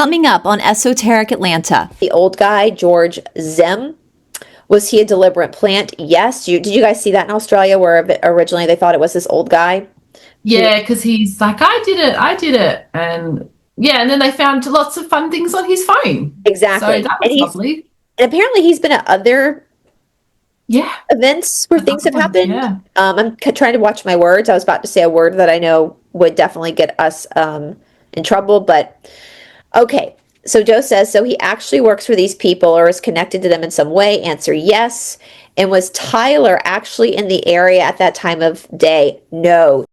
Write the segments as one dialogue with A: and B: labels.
A: Coming up on Esoteric Atlanta.
B: The old guy, George Zim, was he a deliberate plant? Yes. Did you guys see that in Australia where originally they thought it was this old guy?
C: Yeah, because he's like, I did it. And yeah, and then they found lots of fun things on his phone.
B: Exactly.
C: So that was lovely.
B: And apparently he's been at other events where things have happened.
C: Yeah.
B: I'm trying to watch my words. I was about to say a word that I know would definitely get us in trouble, but okay. So Joe says, so he actually works for these people or is connected to them in some way. Answer, yes. And was Tyler actually in the area at that time of day? No.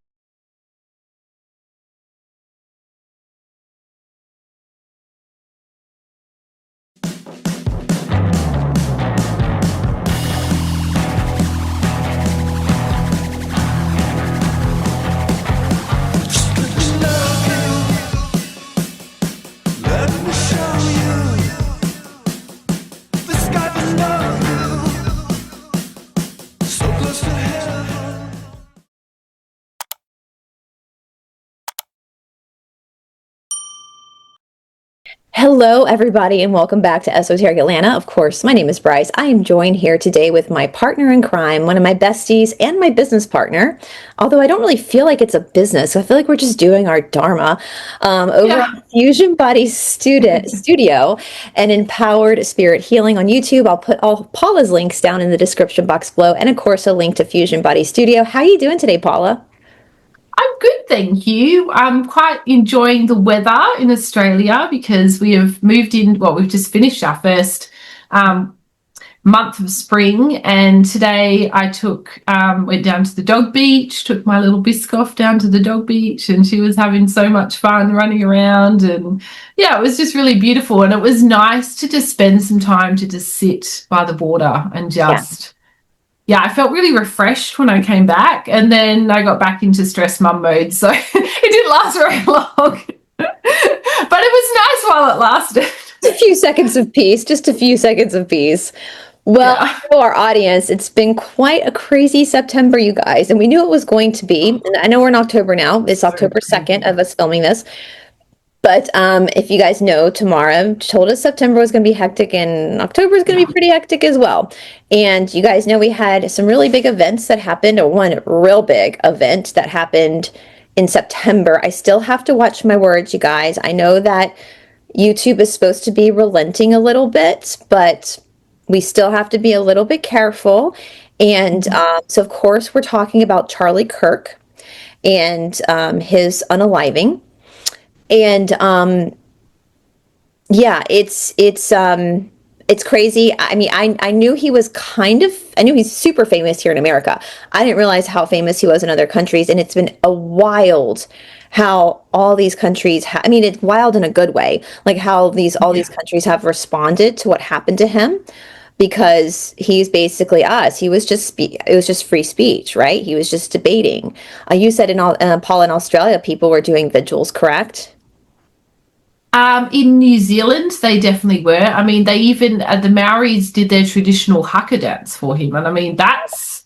B: Hello, everybody, and welcome back to Esoteric Atlanta. Of course, my name is Bryce. I am joined here today with my partner in crime, one of my besties, and my business partner. Although I don't really feel like it's a business. I feel like we're just doing our dharma over at Fusion Body Studio and Empowered Spirit Healing on YouTube. I'll put all Paula's links down in the description box below, and of course, a link to Fusion Body Studio. How are you doing today, Paula?
C: I'm good, thank you. I'm quite enjoying the weather in Australia because we have moved in, well, we've just finished our first month of spring, and today I went down to the dog beach, took my little Biscoff down to the dog beach, and she was having so much fun running around, and yeah, it was just really beautiful, and it was nice to just spend some time to just sit by the water and just... Yeah, I felt really refreshed when I came back, and then I got back into stress mum mode, so it didn't last very long. But it was nice while it lasted.
B: Just a few seconds of peace, just a few seconds of peace. Well, for our audience, it's been quite a crazy September, you guys, and we knew it was going to be. And I know we're in October now. It's October 2nd of us filming this. But if you guys know, Tamara told us September was going to be hectic and October is going to be pretty hectic as well. And you guys know we had some really big events that happened, or one real big event that happened in September. I still have to watch my words, you guys. I know that YouTube is supposed to be relenting a little bit, but we still have to be a little bit careful. And so, of course, we're talking about Charlie Kirk and his unaliving. And yeah, it's crazy. I mean, I knew he was I knew he's super famous here in America. I didn't realize how famous he was in other countries, and it's been a wild how all these countries I mean, it's wild in a good way, like how all these countries have responded to what happened to him, because he's basically us. He was just it was just free speech, right? He was just debating. You said Paul, in Australia, people were doing vigils, correct?
C: In New Zealand, they definitely were. I mean, they even, the Maoris did their traditional haka dance for him. And I mean, that's,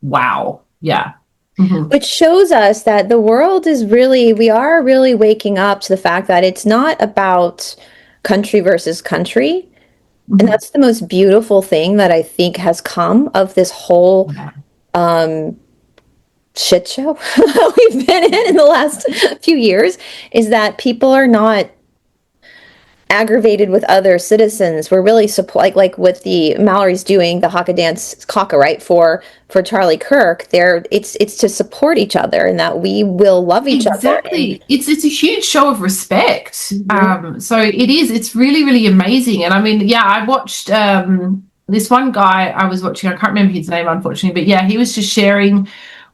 C: wow. Yeah. Mm-hmm.
B: Which shows us that the world is we are really waking up to the fact that it's not about country versus country. Mm-hmm. And that's the most beautiful thing that I think has come of this whole shit show we've been in the last few years, is that people are not aggravated with other citizens. We're really like with the Mallory's doing the haka dance right for Charlie Kirk. It's to support each other, and that we will love each other.
C: Exactly. It's a huge show of respect. Mm-hmm. So it's really, really amazing. And I mean, yeah, I watched this one guy I was watching, I can't remember his name unfortunately, but yeah, he was just sharing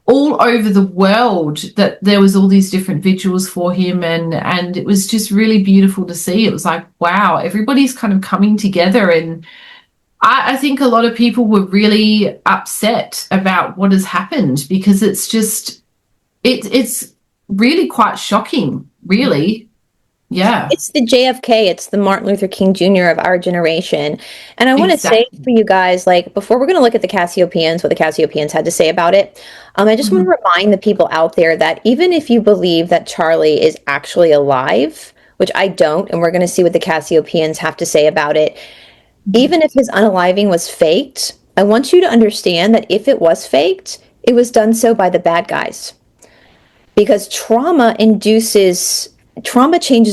C: all over the world that there was all these different vigils for him, and it was just really beautiful to see. It was like, wow, everybody's kind of coming together, and I think a lot of people were really upset about what has happened, because it's just it's really quite shocking, really. Yeah.
B: It's the JFK, it's the Martin Luther King Jr. of our generation. And I want to say for you guys, like, before we're going to look at the Cassiopeians, what the Cassiopeians had to say about it, I just want to remind the people out there that even if you believe that Charlie is actually alive, which I don't, and we're going to see what the Cassiopeians have to say about it. Even if his unaliving was faked, I want you to understand that if it was faked, it was done so by the bad guys. Because trauma changes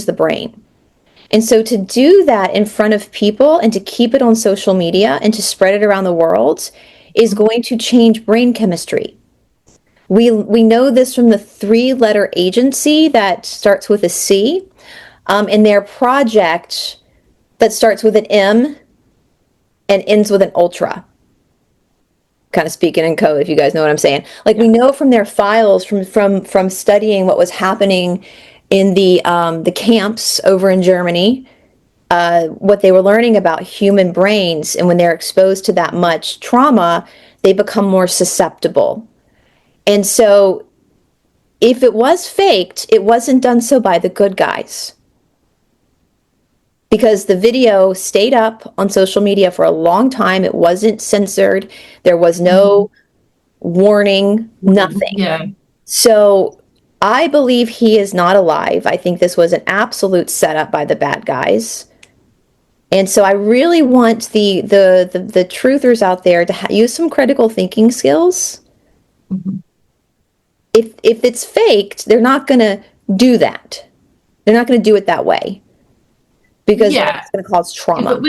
B: the brain. And so to do that in front of people and to keep it on social media and to spread it around the world is going to change brain chemistry. We know this from the 3-letter agency that starts with a C, and their project that starts with an M and ends with an ultra. Kind of speaking in code, if you guys know what I'm saying. Like, we know from their files, from studying what was happening in the camps over in Germany, what they were learning about human brains, and when they're exposed to that much trauma, they become more susceptible. And so if it was faked, it wasn't done so by the good guys. Because the video stayed up on social media for a long time. It wasn't censored. There was no warning, nothing.
C: Yeah.
B: So I believe he is not alive. I think this was an absolute setup by the bad guys. And so I really want the truthers out there to use some critical thinking skills.
C: Mm-hmm.
B: If it's faked, they're not going to do that. They're not going to do it that way. Because it's going to cause trauma.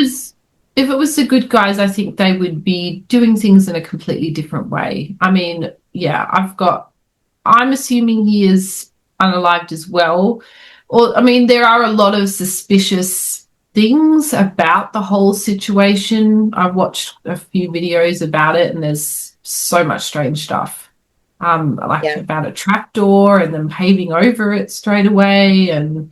C: If it was the good guys, I think they would be doing things in a completely different way. I mean, I'm assuming he is unalived as well. Or, I mean, there are a lot of suspicious things about the whole situation. I've watched a few videos about it, and there's so much strange stuff. About a trapdoor and then paving over it straight away, and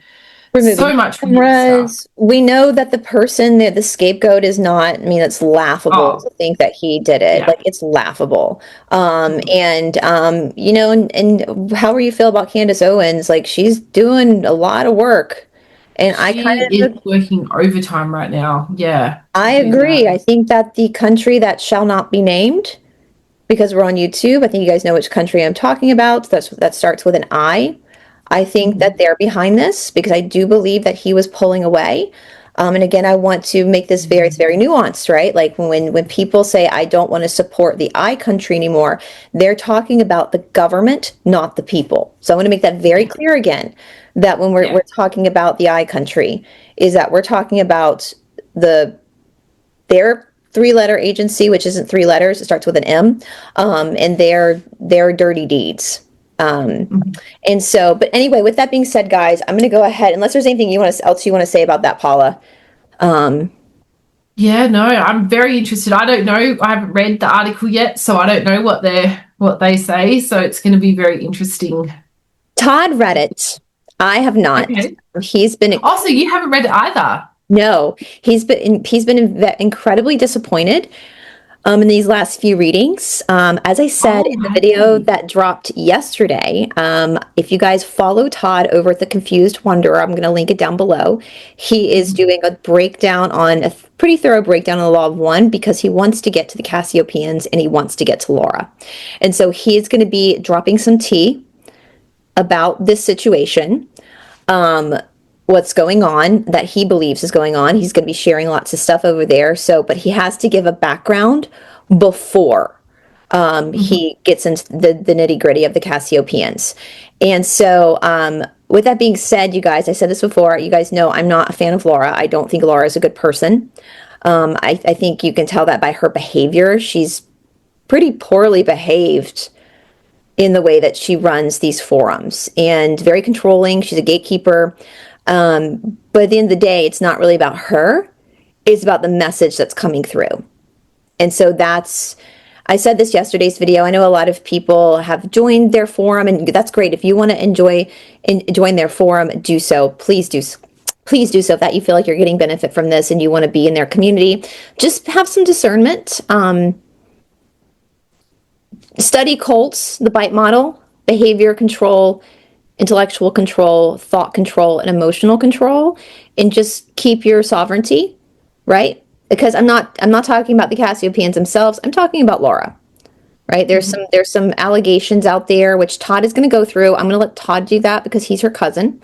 C: so much
B: cameras. We know that the person, the scapegoat, is not. I mean, it's laughable to think that he did it. Like, it's laughable. And how you feel about Candace Owens? Like, she's doing a lot of work, and
C: she is working overtime right now. Yeah,
B: I agree. I think that the country that shall not be named, because we're on YouTube, I think you guys know which country I'm talking about. That starts with an I. I think that they're behind this, because I do believe that he was pulling away. And again, I want to make this very, very nuanced, right? Like, when people say, I don't want to support the I country anymore, they're talking about the government, not the people. So I want to make that very clear again, that when we're talking about the I country, is that we're talking about their 3-letter agency, which isn't 3 letters, it starts with an M, and their dirty deeds. And so, but anyway, with that being said, guys, I'm going to go ahead, unless there's anything else you want to say about that, Paula.
C: Yeah, no, I'm very interested. I don't know. I haven't read the article yet, so I don't know what they say. So it's going to be very interesting.
B: Todd read it. I have not.
C: Okay.
B: He's been.
C: Also, you haven't read it either.
B: No, he's been incredibly disappointed in these last few readings. As I said in the video that dropped yesterday, if you guys follow Todd over at The Confused Wanderer, I'm going to link it down below. He is doing a pretty thorough breakdown on the Law of One, because he wants to get to the Cassiopeians and he wants to get to Laura. And so he is going to be dropping some tea about this situation. What's going on, that he believes is going on. He's going to be sharing lots of stuff over there. So, but he has to give a background before he gets into the nitty gritty of the Cassiopeians. And so, with that being said, you guys, I said this before, you guys know I'm not a fan of Laura. I don't think Laura is a good person. I think you can tell that by her behavior. She's pretty poorly behaved in the way that she runs these forums, and very controlling. She's a gatekeeper. But at the end of the day, it's not really about her. It's about the message that's coming through. And so I said this yesterday's video. I know a lot of people have joined their forum, and that's great. If you want to join their forum, do so. Please do so. Please do so if that you feel like you're getting benefit from this and you want to be in their community. Just have some discernment. Study cults, the BITE model, behavior control, intellectual control, thought control, and emotional control, and just keep your sovereignty, right? Because I'm not talking about the Cassiopeians themselves. I'm talking about Laura, right? There's some allegations out there which Todd is going to go through. I'm going to let Todd do that because he's her cousin.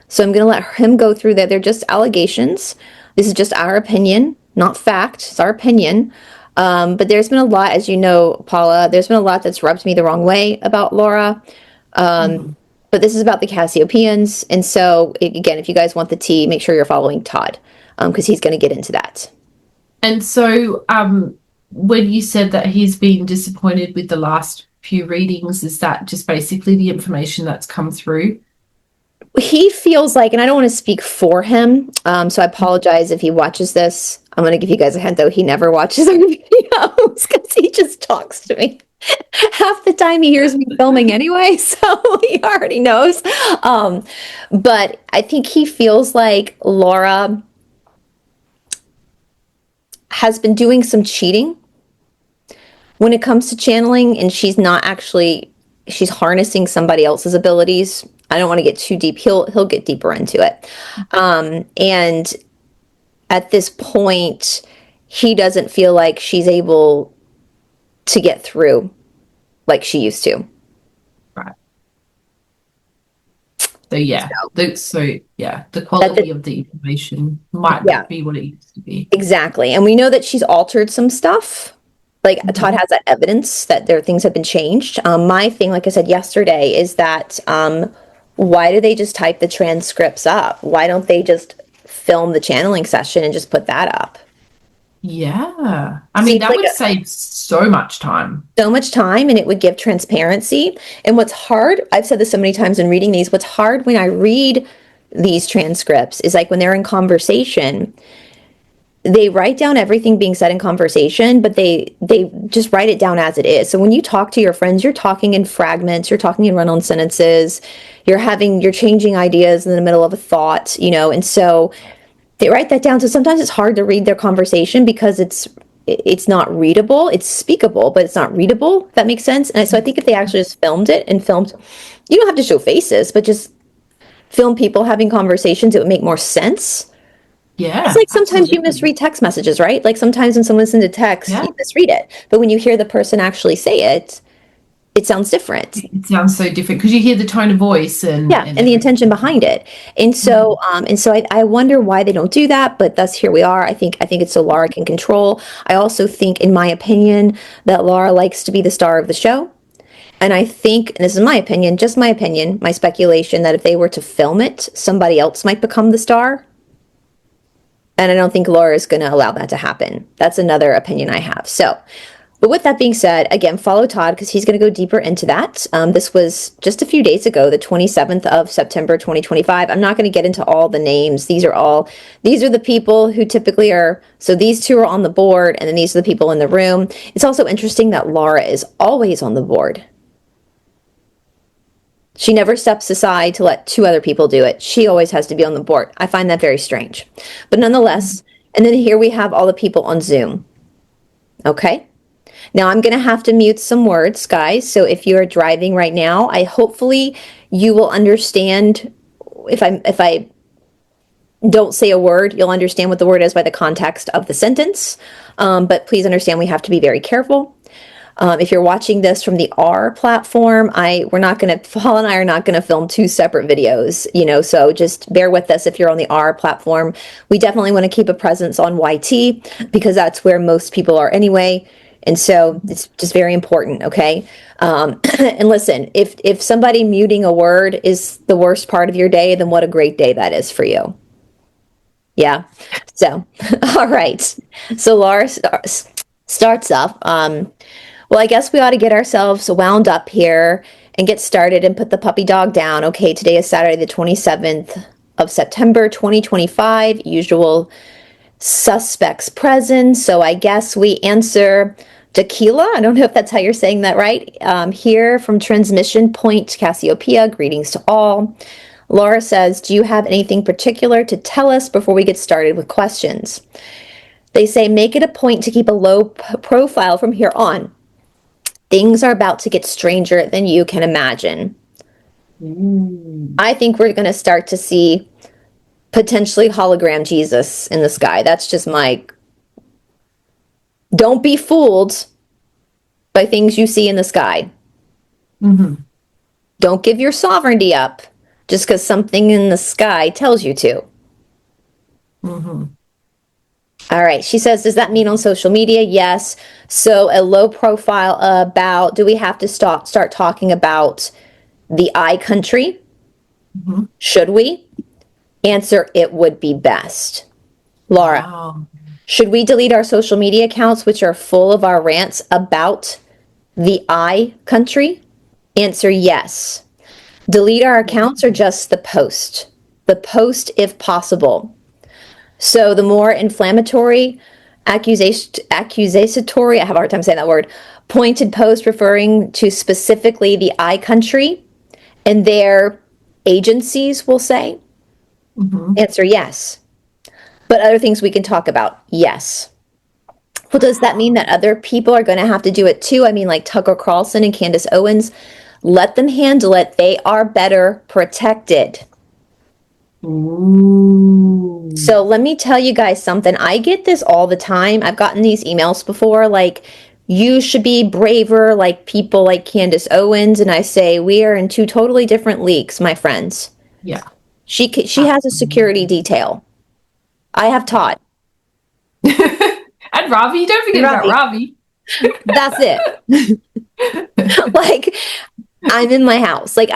B: So I'm going to let him go through that. They're just allegations. This is just our opinion, not fact. It's our opinion. But there's been a lot, as you know, Paula, there's been a lot that's rubbed me the wrong way about Laura. But this is about the Cassiopeans. And so, again, if you guys want the tea, make sure you're following Todd, because he's going to get into that.
C: And so when you said that he's been disappointed with the last few readings, is that just basically the information that's come through?
B: He feels like, and I don't want to speak for him, so I apologize if he watches this. I'm going to give you guys a hint, though. He never watches our videos because he just talks to me. Half the time he hears me filming anyway, so he already knows. But I think he feels like Laura has been doing some cheating when it comes to channeling, and she's harnessing somebody else's abilities. I don't want to get too deep. He'll get deeper into it. And at this point, he doesn't feel like she's able to get through like she used to.
C: Right. So the quality of the information might not be what it used to be.
B: Exactly. And we know that she's altered some stuff. Like Todd has that evidence that things have been changed. My thing, like I said yesterday, is that why do they just type the transcripts up? Why don't they just film the channeling session and just put that up?
C: Yeah. I mean, that would save so much time.
B: So much time, and it would give transparency. And what's hard, I've said this so many times in reading these, what's hard when I read these transcripts is like when they're in conversation, they write down everything being said in conversation, but they just write it down as it is. So when you talk to your friends, you're talking in fragments, you're talking in run-on sentences, you're changing ideas in the middle of a thought, and so they write that down. So sometimes it's hard to read their conversation because it's not readable. It's speakable, but it's not readable, if that makes sense. And so I think if they actually just filmed, you don't have to show faces, but just film people having conversations, it would make more sense.
C: Yeah.
B: It's like sometimes you misread text messages, right? Like sometimes when someone sends a text, you misread it. But when you hear the person actually say it, it sounds different.
C: It sounds so different because you hear the tone of voice and
B: the intention behind it. And so I wonder why they don't do that, but thus here we are. I think it's so Laura can control. I also think, in my opinion, that Laura likes to be the star of the show. And I think, and this is my opinion, just my opinion, my speculation, that if they were to film it, somebody else might become the star. And I don't think Laura is going to allow that to happen. That's another opinion I have. So, but with that being said, again, follow Todd because he's going to go deeper into that. This was just a few days ago, the 27th of September, 2025. I'm not going to get into all the names. These are the people who typically are, so these two are on the board, and then these are the people in the room. It's also interesting that Laura is always on the board. She never steps aside to let two other people do it. She always has to be on the board. I find that very strange. But nonetheless, and then here we have all the people on Zoom. Okay? Now I'm going to have to mute some words, guys. So if you're driving right now, hopefully you will understand. If I don't say a word, you'll understand what the word is by the context of the sentence. But please understand we have to be very careful. If you're watching this from the R platform, Paul and I are not going to film two separate videos, so just bear with us if you're on the R platform. We definitely want to keep a presence on YT because that's where most people are anyway. And so it's just very important, okay? And listen, if somebody muting a word is the worst part of your day, then what a great day that is for you. Yeah. So, all right. So Laura starts off. Well, I guess we ought to get ourselves wound up here and get started and put the puppy dog down. Okay, today is Saturday, the 27th of September, 2025. Usual suspects present. So I guess we answer Tequila. I don't know if that's how you're saying that right. Here from Transmission Point, Cassiopeia. Greetings to all. Laura says, do you have anything particular to tell us before we get started with questions? They say, make it a point to keep a low profile from here on. Things are about to get stranger than you can imagine. I think we're going to start to see potentially hologram Jesus in the sky. That's just don't be fooled by things you see in the sky. Mm-hmm. Don't give your sovereignty up just because something in the sky tells you to.
C: Mm-hmm.
B: All right. She says, does that mean on social media? Yes. So a low profile about, do we have to start talking about the I country?
C: Mm-hmm.
B: Should we? Answer, it would be best. Laura,
C: Wow.
B: should we delete our social media accounts, which are full of our rants about the I country? Answer, yes. Delete our accounts or just the post? The post if possible. So the more inflammatory, accusatory, I have a hard time saying that word, pointed post referring to specifically the I country and their agencies, will say.
C: Mm-hmm.
B: Answer, yes. But other things we can talk about, yes. Well, does that mean that other people are going to have to do it too? I mean, like Tucker Carlson and Candace Owens, let them handle it. They are better protected.
C: Ooh.
B: So let me tell you guys something. I get this all the time. I've gotten these emails before, like, you should be braver, like people like Candace Owens. And I say, we are in two totally different leagues, my friends.
C: Yeah.
B: She has a security detail. I have Todd.
C: And Ravi, don't forget about Ravi.
B: That's it. Like, I'm in my house. Like,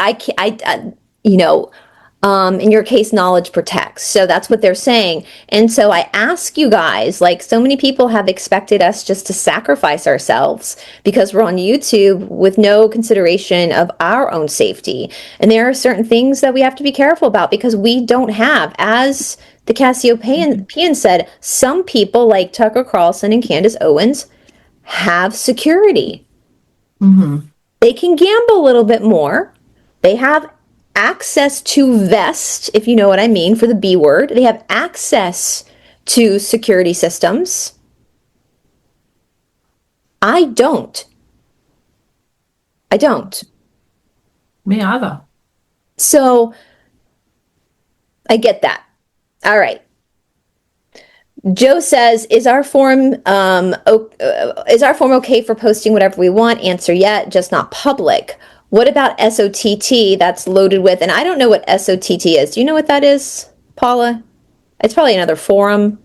B: in your case, knowledge protects. So that's what they're saying. And so I ask you guys, like, so many people have expected us just to sacrifice ourselves because we're on YouTube with no consideration of our own safety. And there are certain things that we have to be careful about because we don't have, as the Cassiopean said, some people like Tucker Carlson and Candace Owens have security.
C: Mm-hmm.
B: They can gamble a little bit more. They have access to vest, if you know what I mean, for the B word. They have access to security systems. I don't.
C: Me either.
B: So I get that. All right. Joe says, is our form okay for posting whatever we want? Answer, yet, just not public. What about SOTT that's loaded with, and I don't know what SOTT is. Do you know what that is, Paula? It's probably another forum.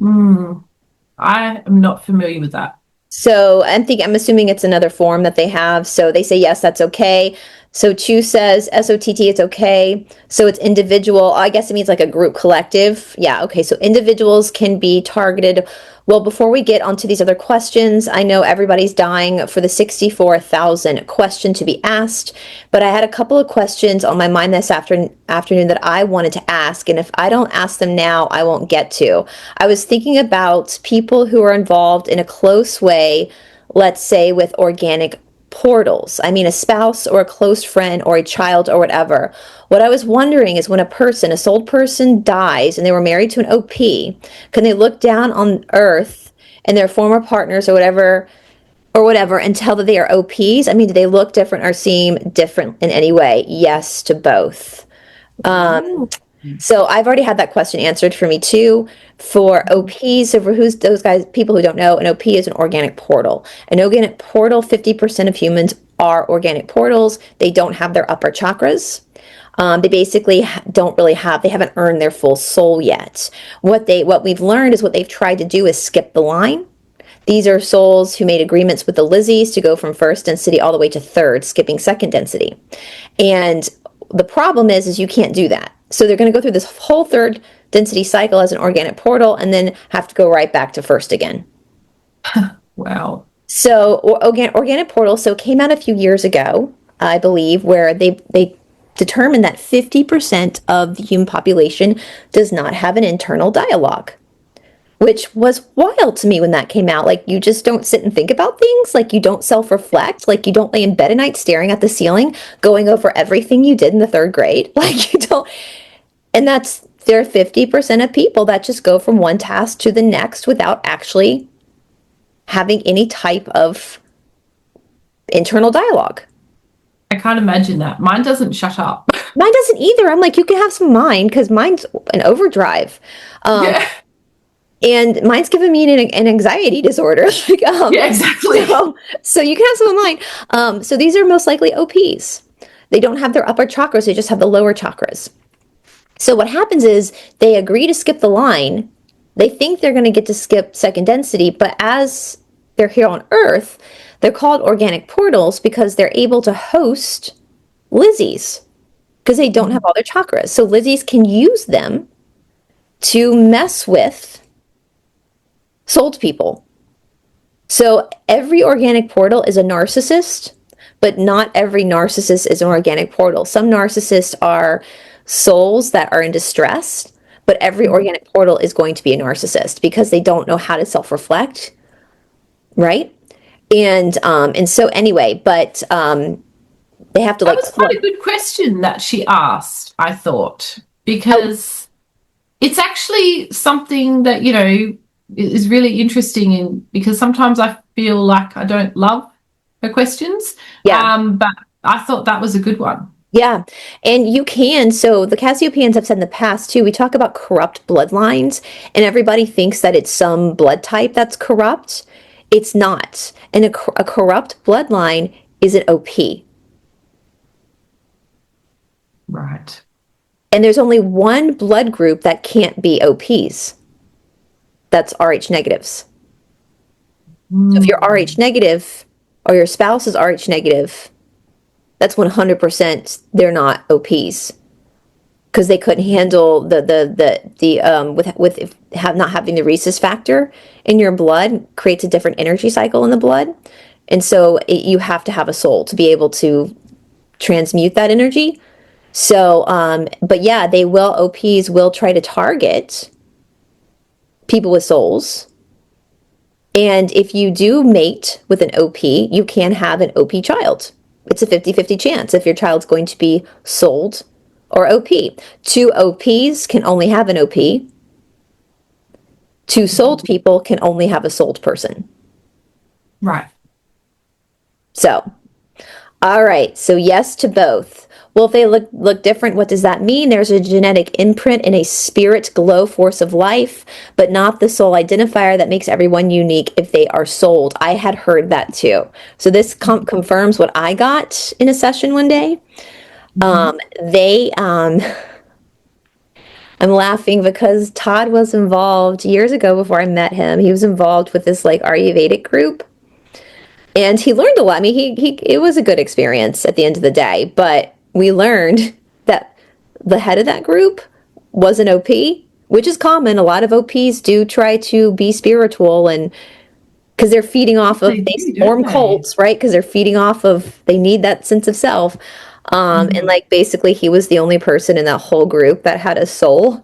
C: I am not familiar with that.
B: So I'm assuming it's another form that they have. So they say, yes, that's okay. So Chu says SOTT, it's okay. So it's individual. I guess it means like a group collective. Yeah, okay. So individuals can be targeted. Well, before we get onto these other questions, I know everybody's dying for the 64,000 question to be asked, but I had a couple of questions on my mind this afternoon that I wanted to ask. And if I don't ask them now, I won't get to. I was thinking about people who are involved in a close way, let's say with organic portals. I mean, a spouse or a close friend or a child or whatever. What I was wondering is when a soul person dies and they were married to an OP, can they look down on Earth and their former partners or whatever and tell that they are OPs? I mean, do they look different or seem different in any way? Yes to both. So I've already had that question answered for me too. For OPs, so for those guys, people who don't know, an OP is an organic portal. An organic portal, 50% of humans are organic portals. They don't have their upper chakras. They basically they haven't earned their full soul yet. What we've learned is what they've tried to do is skip the line. These are souls who made agreements with the Lizzies to go from first density all the way to third, skipping second density. And the problem is you can't do that. So they're going to go through this whole third density cycle as an organic portal and then have to go right back to first again.
C: Wow.
B: So organic portal, so it came out a few years ago, I believe, where they determined that 50% of the human population does not have an internal dialogue, which was wild to me when that came out. Like, you just don't sit and think about things. Like, you don't self-reflect. Like, you don't lay in bed at night staring at the ceiling, going over everything you did in the third grade. Like, you don't. And there are 50% of people that just go from one task to the next without actually having any type of internal dialogue.
C: I can't imagine that. Mine doesn't shut up.
B: Mine doesn't either. I'm like, you can have some mind because mine's an overdrive.
C: Yeah.
B: And mine's giving me an anxiety disorder. Like,
C: Yeah, exactly.
B: So you can have some of mine. So these are most likely OPs. They don't have their upper chakras, they just have the lower chakras. So what happens is they agree to skip the line. They think they're going to get to skip second density, but as they're here on Earth, they're called organic portals because they're able to host Lizzies because they don't have all their chakras. So Lizzies can use them to mess with souled people. So every organic portal is a narcissist, but not every narcissist is an organic portal. Some narcissists are souls that are in distress, but every organic portal is going to be a narcissist because they don't know how to self-reflect, right? And so anyway, but they have to
C: That was quite a good question that she asked, I thought, because it's actually something that, you know, is really interesting in, because sometimes I feel like I don't love her questions.
B: Yeah.
C: But I thought that was a good one.
B: Yeah, and you can. So the Cassiopeians have said in the past too, we talk about corrupt bloodlines, and everybody thinks that it's some blood type that's corrupt. It's not. And a corrupt bloodline is an OP.
C: Right.
B: And there's only one blood group that can't be OPs. That's RH negatives. So if you're RH negative or your spouse is RH negative, that's 100% they're not OPs because they couldn't handle not having the rhesus factor in your blood creates a different energy cycle in the blood, and so you have to have a soul to be able to transmute that energy. So, but yeah, OPs will try to target people with souls. And if you do mate with an OP, you can have an OP child. It's a 50-50 chance if your child's going to be souled or OP. 2 OPs can only have an OP. 2 souled people can only have a souled person.
C: Right.
B: So, all right. So yes to both. Well, if they look different, what does that mean? There's a genetic imprint and a spirit glow force of life, but not the soul identifier that makes everyone unique if they are souled. I had heard that too. So this confirms what I got in a session one day. I'm laughing because Todd was involved years ago before I met him. He was involved with this like Ayurvedic group. And he learned a lot. I mean, it was a good experience at the end of the day, but we learned that the head of that group was an OP, which is common. A lot of OPs do try to be spiritual, and because they're feeding off of, they form cults, right? Because they're feeding off of, they need that sense of self. And like basically he was the only person in that whole group that had a soul.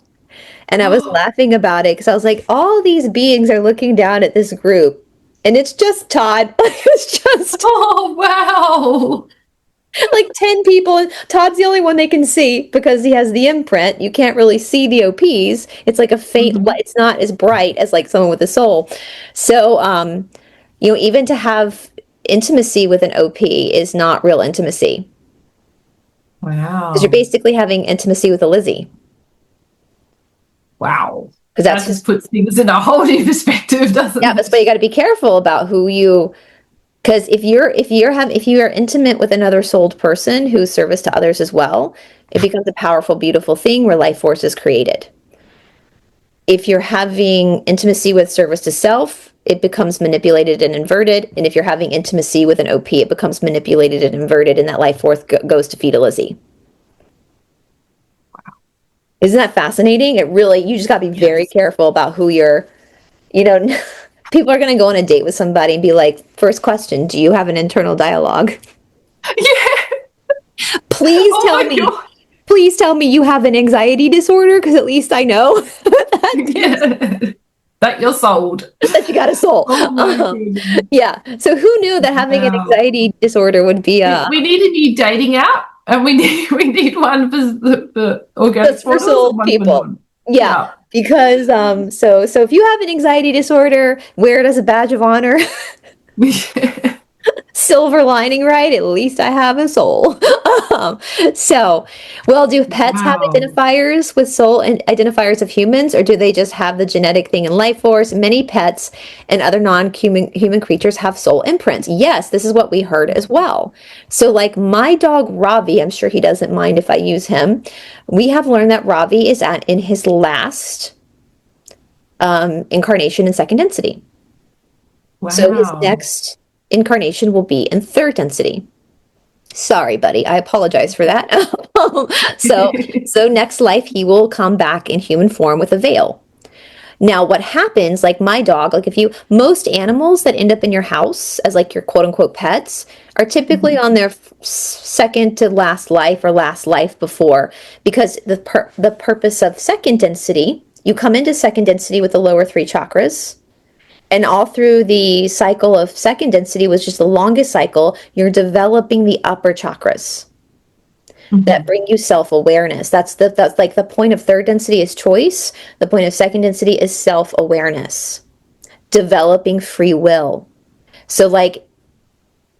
B: And I was laughing about it because I was like, all these beings are looking down at this group. And it's just Todd. It's just,
C: oh, wow.
B: Like 10 people. And Todd's the only one they can see because he has the imprint. You can't really see the OPs. It's like a faint, it's not as bright as like someone with a soul. So, you know, even to have intimacy with an OP is not real intimacy.
C: Wow.
B: Because you're basically having intimacy with a Lizzie.
C: Wow.
B: Because
C: that just puts things in a whole new perspective, doesn't it?
B: Yeah, that's why you got to be careful about who you, because if you are intimate with another souled person who's service to others as well, it becomes a powerful, beautiful thing where life force is created. If you're having intimacy with service to self, it becomes manipulated and inverted. And if you're having intimacy with an OP, it becomes manipulated and inverted, and that life force goes to feed a Lizzie. Isn't that fascinating? It really, you just got to be very careful about who you're, you know, people are going to go on a date with somebody and be like, first question, do you have an internal dialogue?
C: Yeah.
B: Please tell me you have an anxiety disorder, because at least I know
C: that you're sold.
B: That you got a soul. Yeah. So who knew that having an anxiety disorder would be
C: we need a new dating app. And we need one for organic
B: for soul people. Yeah. Because so if you have an anxiety disorder, wear it as a badge of honor. Silver lining, right? At least I have a soul. So, well, do pets have
C: Wow.
B: identifiers with soul and identifiers of humans, or do they just have the genetic thing in life force? Many pets and other non-human creatures have soul imprints. Yes, this is what we heard as well. So, like my dog Ravi, I'm sure he doesn't mind if I use him. We have learned that Ravi is in his last incarnation in second density. So his
C: Wow.
B: next incarnation will be in third density. Sorry, buddy. I apologize for that. So next life he will come back in human form with a veil. Now, what happens, like my dog, like if you, most animals that end up in your house as like your quote unquote pets are typically on their second to last life or last life before, because the purpose of second density, you come into second density with the lower three chakras. And all through the cycle of second density, which is the longest cycle, you're developing the upper chakras that bring you self-awareness. That's like the point of third density is choice. The point of second density is self-awareness, developing free will. So like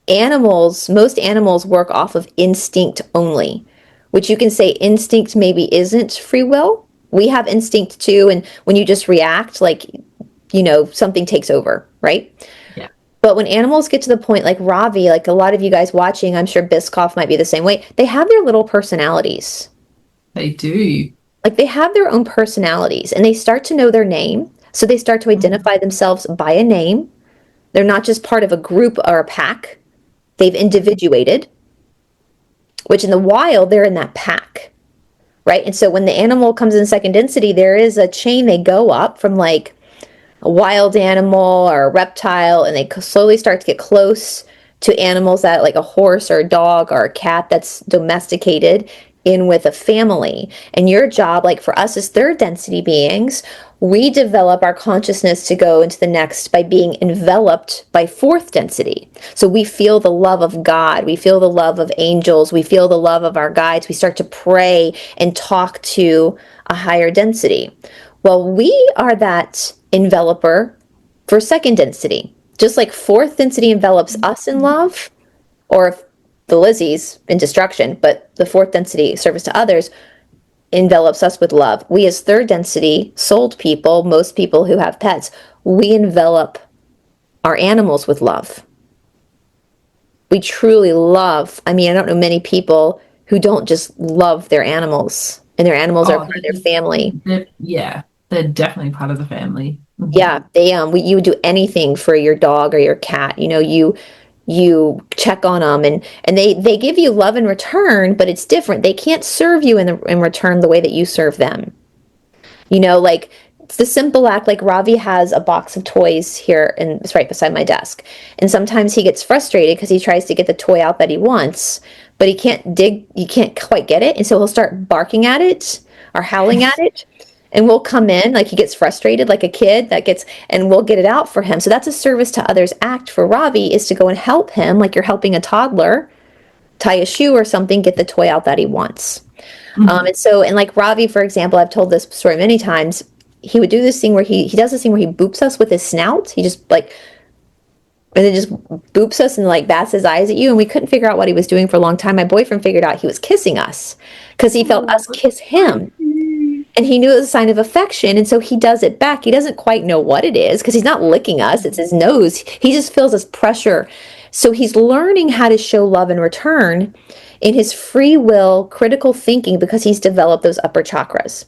B: animals, most animals work off of instinct only, which you can say instinct maybe isn't free will. We have instinct too, and when you just react, like, something takes over, right?
C: Yeah.
B: But when animals get to the point like Ravi, like a lot of you guys watching, I'm sure Biscoff might be the same way, they have their little personalities.
C: They do.
B: Like they have their own personalities and they start to know their name. So they start to identify themselves by a name. They're not just part of a group or a pack. They've individuated, which in the wild, they're in that pack, right? And so when the animal comes in second density, there is a chain they go up from like a wild animal or a reptile, and they slowly start to get close to animals that like a horse or a dog or a cat that's domesticated in with a family. And your job, like for us as third density beings, we develop our consciousness to go into the next by being enveloped by fourth density. So we feel the love of God, we feel the love of angels, we feel the love of our guides, we start to pray and talk to a higher density. Well, we are that enveloper for second density. Just like fourth density envelops us in love, or the Lizzies in destruction, but the fourth density service to others envelops us with love. We as third density souled people, most people who have pets, we envelop our animals with love. We truly love. I mean, I don't know many people who don't just love their animals, and their animals are part of their family.
C: They're definitely part of the family.
B: Yeah, you would do anything for your dog or your cat. You check on them, and they give you love in return, but it's different. They can't serve you in return the way that you serve them. Like it's the simple act. Like Ravi has a box of toys here, and it's right beside my desk. And sometimes he gets frustrated because he tries to get the toy out that he wants, but he can't quite get it, and so he'll start barking at it or howling at it. And we'll come in, like he gets frustrated like a kid and we'll get it out for him. So that's a service to others act for Ravi, is to go and help him, like you're helping a toddler tie a shoe or something, get the toy out that he wants. And like Ravi, for example, I've told this story many times, he would do this thing where he does this thing where he boops us with his snout. He just and then just boops us and like bats his eyes at you. And we couldn't figure out what he was doing for a long time. My boyfriend figured out he was kissing us because he felt us kiss him. And he knew it was a sign of affection, and so he does it back. He doesn't quite know what it is because he's not licking us. It's his nose. He just feels this pressure. So he's learning how to show love in return in his free will, critical thinking, because he's developed those upper chakras.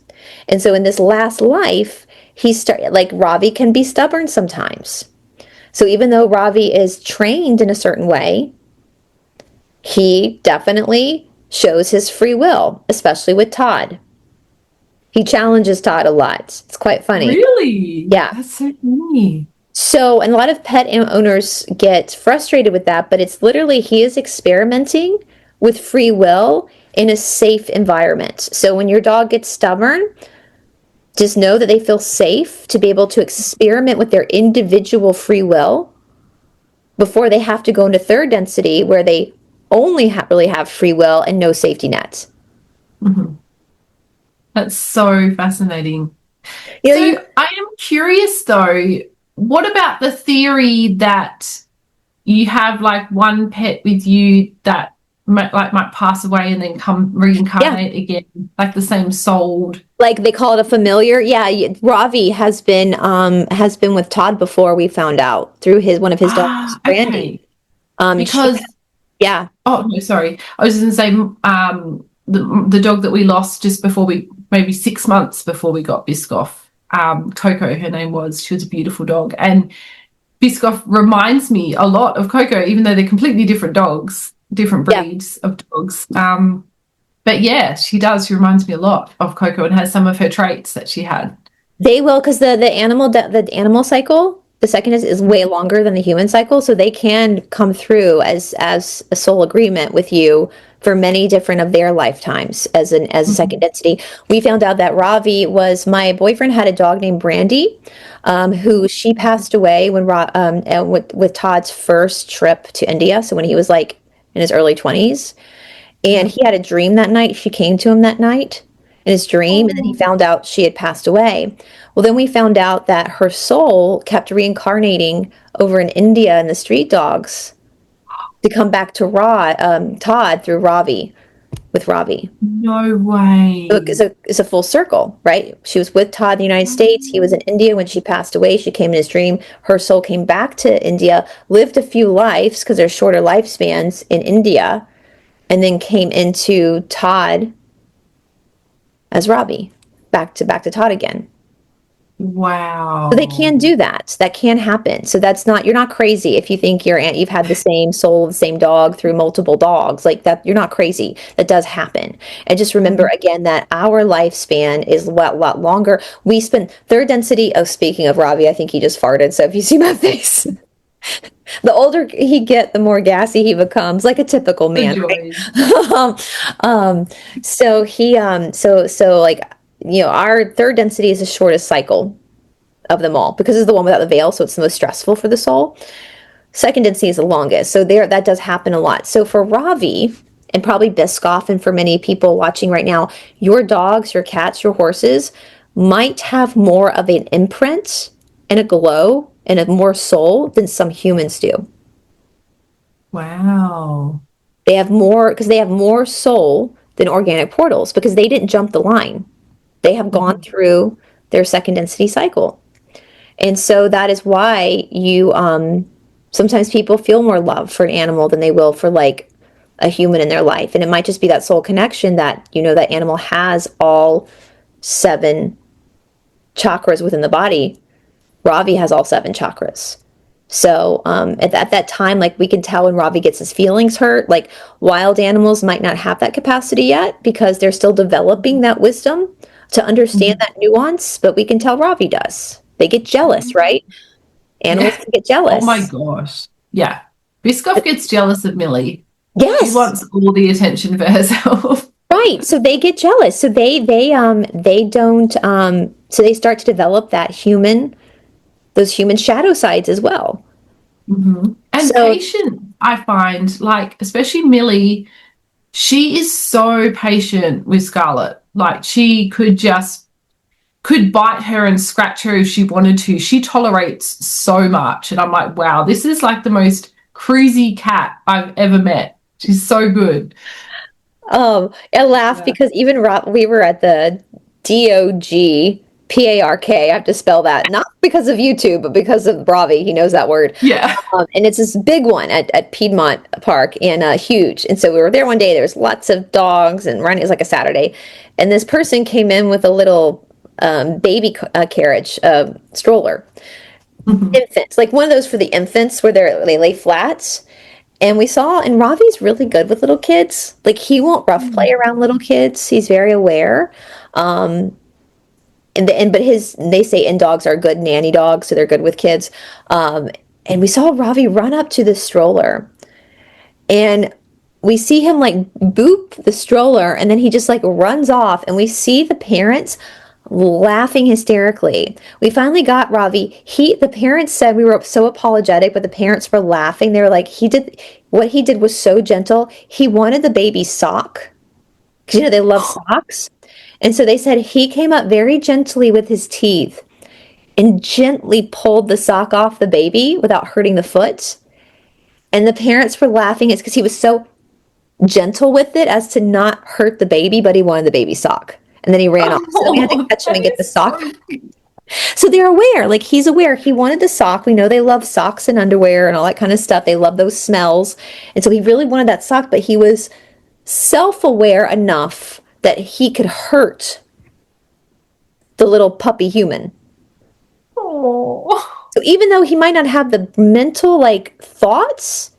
B: And so in this last life, like Ravi can be stubborn sometimes. So even though Ravi is trained in a certain way, he definitely shows his free will, especially with Todd. He challenges Todd a lot. It's quite funny.
C: Really?
B: Yeah.
C: That's so funny.
B: So, and a lot of pet owners get frustrated with that, but it's literally he is experimenting with free will in a safe environment. So when your dog gets stubborn, just know that they feel safe to be able to experiment with their individual free will before they have to go into third density where they only really have free will and no safety net.
C: That's so fascinating.
B: So
C: I am curious though, what about the theory that you have like one pet with you that might pass away and then come reincarnate again, like the same soul.
B: Like they call it a familiar. Yeah, Ravi has been with Todd before. We found out through one of his dogs, Brandy.
C: Okay. Because
B: yeah.
C: Oh no, sorry. I was just going to say the dog that we lost just before maybe 6 months before we got Biscoff. Coco, her name was. She was a beautiful dog, and Biscoff reminds me a lot of Coco, even though they're completely different dogs, different breeds of dogs. But yeah, she does. She reminds me a lot of Coco and has some of her traits that she had.
B: They will, because the animal cycle, the second is way longer than the human cycle, so they can come through as a soul agreement with you for many different of their lifetimes as a second density. We found out that Ravi my boyfriend had a dog named Brandy, who she passed away when with Todd's first trip to India. So when he was like in his early 20s, and he had a dream that night. She came to him that night in his dream, and then he found out she had passed away. Well, then we found out that her soul kept reincarnating over in India in the street dogs to come back to Todd through Ravi, with Ravi.
C: No way.
B: So it's a full circle, right? She was with Todd in the United States. He was in India when she passed away. She came in his dream. Her soul came back to India, lived a few lives because there's shorter lifespans in India, and then came into Todd as Ravi, back to Todd again.
C: Wow.
B: So they can do that. That can happen. So you're not crazy if you think you've had the same soul, the same dog through multiple dogs like that. You're not crazy. That does happen. And just remember again that our lifespan is a lot longer. We spend third density. Oh, speaking of Ravi, I think he just farted. So if you see my face, the older he gets, the more gassy he becomes, like a typical man. Right? So like, you know, our third density is the shortest cycle of them all because it's the one without the veil, so it's the most stressful for the soul. Second density is the longest, so that does happen a lot. So for Ravi and probably Biscoff, and for many people watching right now, your dogs, your cats, your horses might have more of an imprint and a glow and a more soul than some humans do.
C: Wow.
B: They have more because they have more soul than organic portals because they didn't jump the line. They have gone through their second density cycle. And so that is why you sometimes people feel more love for an animal than they will for like a human in their life. And it might just be that soul connection that, you know, that animal has all 7 chakras within the body. Ravi has all 7 chakras. So at that time, like we can tell when Ravi gets his feelings hurt, like wild animals might not have that capacity yet because they're still developing that wisdom to understand that nuance, but we can tell Ravi does. They get jealous, right? Animals can get jealous.
C: Oh my gosh. Yeah. Biscoff gets jealous of Millie.
B: Yes.
C: She wants all the attention for herself.
B: Right. So they get jealous. So they don't so they start to develop those human shadow sides as well.
C: Mm-hmm. And patient, I find, like, especially Millie, she is so patient with Scarlett. Like, she could bite her and scratch her if she wanted to. She tolerates so much. And I'm like, wow, this is like the most crazy cat I've ever met. She's so good.
B: I laugh because even we were at the DOGPARK. I have to spell that, not because of YouTube, but because of Ravi. He knows that word.
C: Yeah.
B: And it's this big one at Piedmont Park, and huge. And so we were there one day. There was lots of dogs, and it was like a Saturday. And this person came in with a little baby carriage stroller. Infants, like one of those for the infants where they lay flats. And we saw, and Ravi's really good with little kids. Like he won't rough play around little kids. He's very aware. But they say dogs are good nanny dogs, so they're good with kids. And we saw Ravi run up to the stroller, and we see him like boop the stroller, and then he just like runs off, and we see the parents laughing hysterically. We finally got Ravi. The parents said we were so apologetic, but the parents were laughing. They were like, what he did was so gentle. He wanted the baby's sock because, you know, they love socks. And so they said he came up very gently with his teeth and gently pulled the sock off the baby without hurting the foot. And the parents were laughing. It's because he was so gentle with it as to not hurt the baby, but he wanted the baby sock. And then he ran off. So then we had to catch him and get the sock. So they're aware, like he's aware. He wanted the sock. We know they love socks and underwear and all that kind of stuff. They love those smells. And so he really wanted that sock, but he was self-aware enough that he could hurt the little puppy human.
C: Oh.
B: So even though he might not have the mental like thoughts,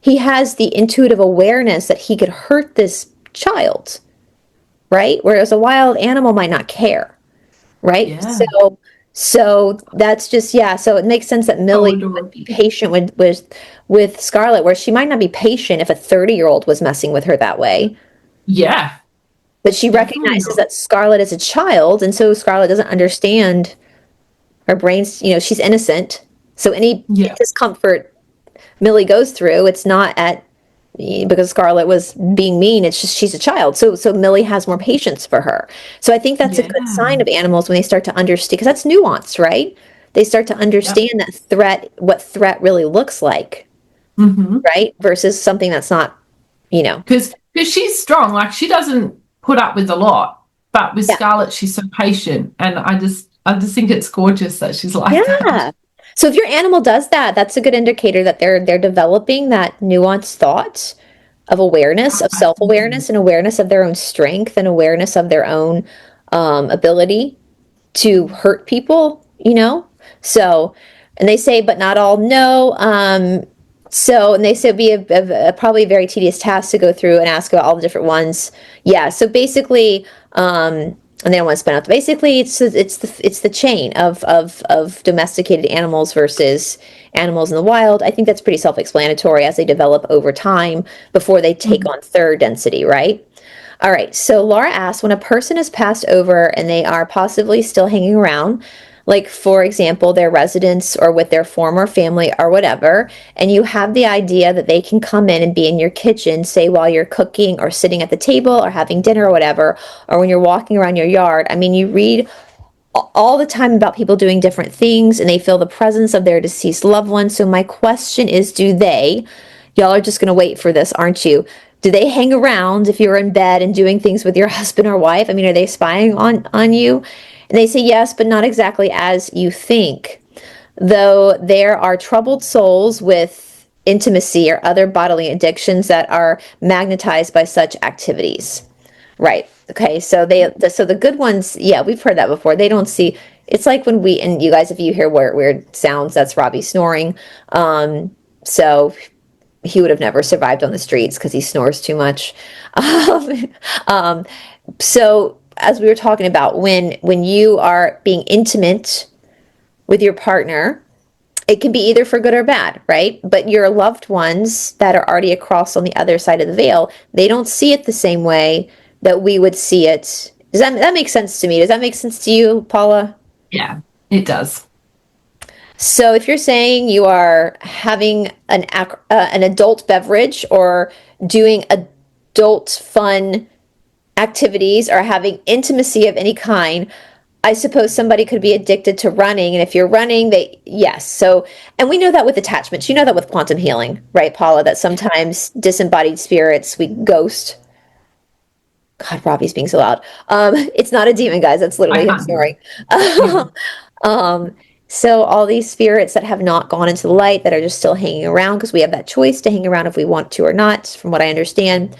B: he has the intuitive awareness that he could hurt this child, right? Whereas a wild animal might not care, right?
C: Yeah.
B: So that's just, yeah. So it makes sense that Millie would be patient with Scarlett, where she might not be patient if a 30-year-old was messing with her that way.
C: Yeah.
B: But she recognizes that Scarlett is a child, and so Scarlett doesn't understand her brain's, she's innocent. So any discomfort Millie goes through, it's not because Scarlett was being mean, it's just she's a child. So Millie has more patience for her. So I think that's a good sign of animals when they start to understand, because that's nuanced, right? They start to understand that what threat really looks like, right? Versus something that's not,
C: Because she's strong. Like, she doesn't put up with a lot, but with Scarlett, she's so patient. And I just think it's gorgeous that she's like that.
B: So if your animal does that, that's a good indicator that they're developing that nuanced thought of awareness, of self-awareness, and awareness of their own strength, and awareness of their own ability to hurt people, So, and they say, but not all know. And they say it'd be probably a very tedious task to go through and ask about all the different ones. Yeah. So basically, and they don't want to spin out. Basically, it's the chain of domesticated animals versus animals in the wild. I think that's pretty self-explanatory as they develop over time before they take on third density, right? All right. So Laura asks, when a person has passed over and they are possibly still hanging around, like, for example, their residence or with their former family or whatever, and you have the idea that they can come in and be in your kitchen, say while you're cooking or sitting at the table or having dinner or whatever, or when you're walking around your yard. I mean, you read all the time about people doing different things and they feel the presence of their deceased loved one. So my question is, y'all are just going to wait for this, aren't you? Do they hang around if you're in bed and doing things with your husband or wife? I mean, are they spying on you? And they say yes, but not exactly as you think. Though there are troubled souls with intimacy or other bodily addictions that are magnetized by such activities. Right. Okay. So the good ones, yeah, we've heard that before. They don't see. It's like when and you guys, if you hear weird sounds, that's Robbie snoring. So he would have never survived on the streets because he snores too much. So as we were talking about, when you are being intimate with your partner, it can be either for good or bad, right? But your loved ones that are already across on the other side of the veil, they don't see it the same way that we would see it. Does that make sense to me? Does that make sense to you, Paula?
C: Yeah, it does.
B: So if you're saying you are having an adult beverage or doing adult fun activities or having intimacy of any kind, I suppose somebody could be addicted to running. And if you're running, yes. So, and we know that with attachments. You know that with quantum healing, right, Paula, that sometimes disembodied spirits, we ghost. God, Robbie's being so loud. It's not a demon, guys. That's literally him snoring. So all these spirits that have not gone into the light, that are just still hanging around, because we have that choice to hang around if we want to or not, from what I understand,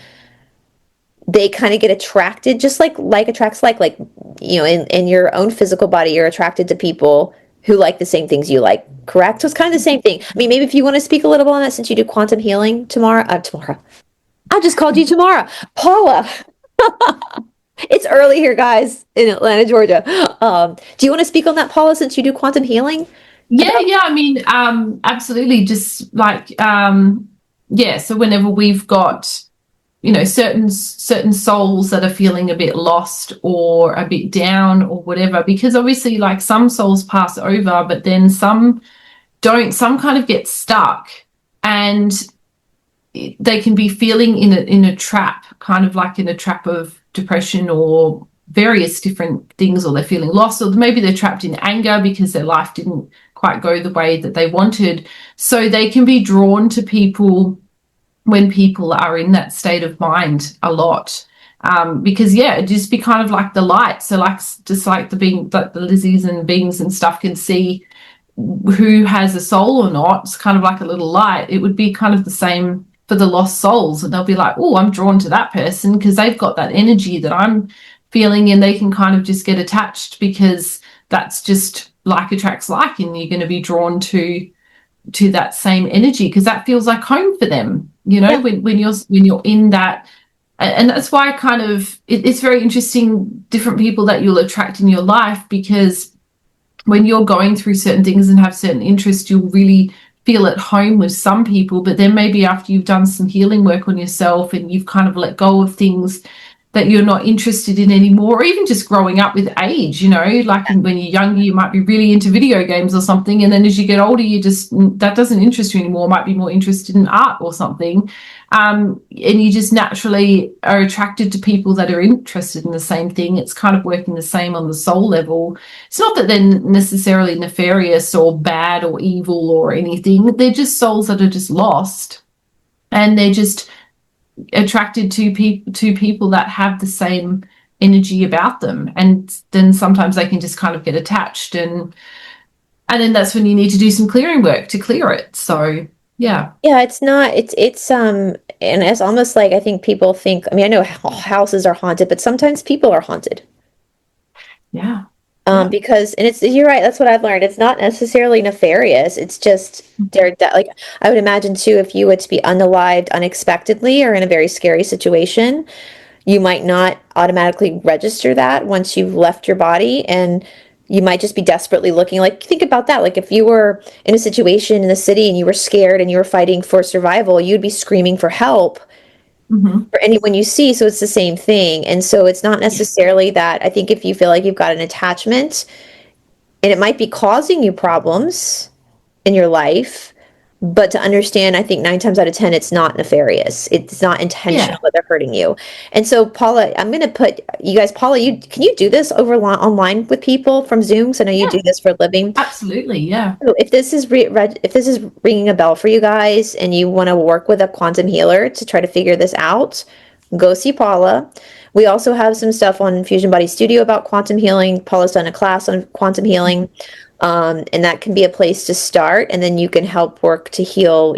B: they kind of get attracted, just like attracts like, in your own physical body, you're attracted to people who like the same things you like, correct? So it's kind of the same thing. I mean, maybe if you want to speak a little bit on that, since you do quantum healing tomorrow. I just called you Tamara. Paula. It's early here, guys, in Atlanta, Georgia. Do you want to speak on that, Paula, since you do quantum healing?
C: Yeah. I mean, absolutely. Just like, so whenever we've got, certain souls that are feeling a bit lost or a bit down or whatever, because obviously, like, some souls pass over, but then some don't, some kind of get stuck, and they can be feeling in a trap, kind of like in a trap of depression or various different things, or they're feeling lost, or maybe they're trapped in anger because their life didn't quite go the way that they wanted. So they can be drawn to people when people are in that state of mind a lot. Because it'd just be kind of like the light. So like just like the being, like the lizards and beings and stuff can see who has a soul or not. It's kind of like a little light. It would be kind of the same for the lost souls, and they'll be like, oh, I'm drawn to that person because they've got that energy that I'm feeling, and they can kind of just get attached because that's just like attracts like, and you're going to be drawn to that same energy because that feels like home for them, when you're in that. And that's why kind of it's very interesting, different people that you'll attract in your life, because when you're going through certain things and have certain interests, you'll really feel at home with some people. But then maybe after you've done some healing work on yourself and you've kind of let go of things that you're not interested in anymore, or even just growing up with age, like when you're younger, you might be really into video games or something. And then as you get older, that doesn't interest you anymore, might be more interested in art or something. And you just naturally are attracted to people that are interested in the same thing. It's kind of working the same on the soul level. It's not that they're necessarily nefarious or bad or evil or anything. They're just souls that are just lost, and they're just attracted to people that have the same energy about them, and then sometimes they can just kind of get attached, and then that's when you need to do some clearing work to clear it. So
B: it's not, and it's almost like, I think people think, I know houses are haunted, but sometimes people are haunted. Because, and you're right, that's what I've learned. It's not necessarily nefarious. It's just like, I would imagine too, if you were to be unalived unexpectedly or in a very scary situation, you might not automatically register that once you've left your body, and you might just be desperately looking. Like, think about that. Like, if you were in a situation in the city and you were scared and you were fighting for survival, you'd be screaming for help. For anyone you see. So it's the same thing. And so it's not necessarily that. I think if you feel like you've got an attachment and it might be causing you problems in your life, but to understand, I think 9 times out of 10, it's not nefarious. It's not intentional that they're hurting you. And so, Paula, I'm going to put you guys, Paula, can you do this online with people from Zoom? So I know you do this for a living.
C: Absolutely, yeah.
B: So if this is ringing a bell for you guys, and you want to work with a quantum healer to try to figure this out, go see Paula. We also have some stuff on Fusion Body Studio about quantum healing. Paula's done a class on quantum healing. And that can be a place to start, and then you can help work to heal.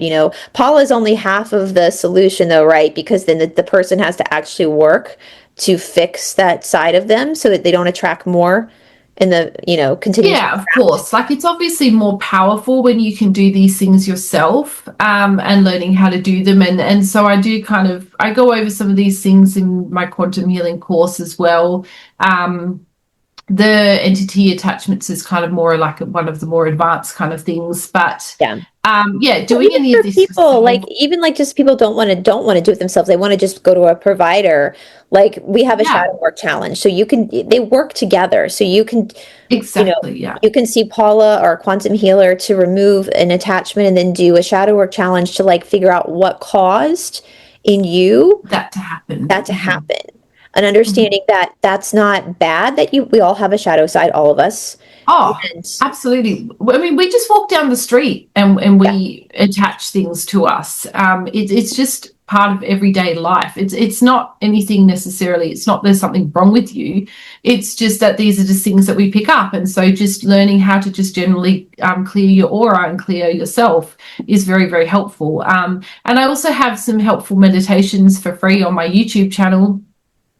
B: Paula is only half of the solution though, right? Because then the person has to actually work to fix that side of them so that they don't attract more in the, continue.
C: Yeah, of course. Like, it's obviously more powerful when you can do these things yourself, and learning how to do them. And so I go over some of these things in my quantum healing course as well. The entity attachments is kind of more like one of the more advanced kind of things, but doing any of this
B: people, like, even like just people don't want to do it themselves. They want to just go to a provider. Like, we have a shadow work challenge, so they work together. So you can you can see Paula or a quantum healer to remove an attachment, and then do a shadow work challenge to like figure out what caused in you
C: that to happen.
B: And understanding that that's not bad, that we all have a shadow side, all of us.
C: Oh, absolutely. We just walk down the street and we attach things to us. It's just part of everyday life. It's not anything necessarily. It's not there's something wrong with you. It's just that these are just things that we pick up. And so just learning how to just generally clear your aura and clear yourself is very, very helpful. And I also have some helpful meditations for free on my YouTube channel.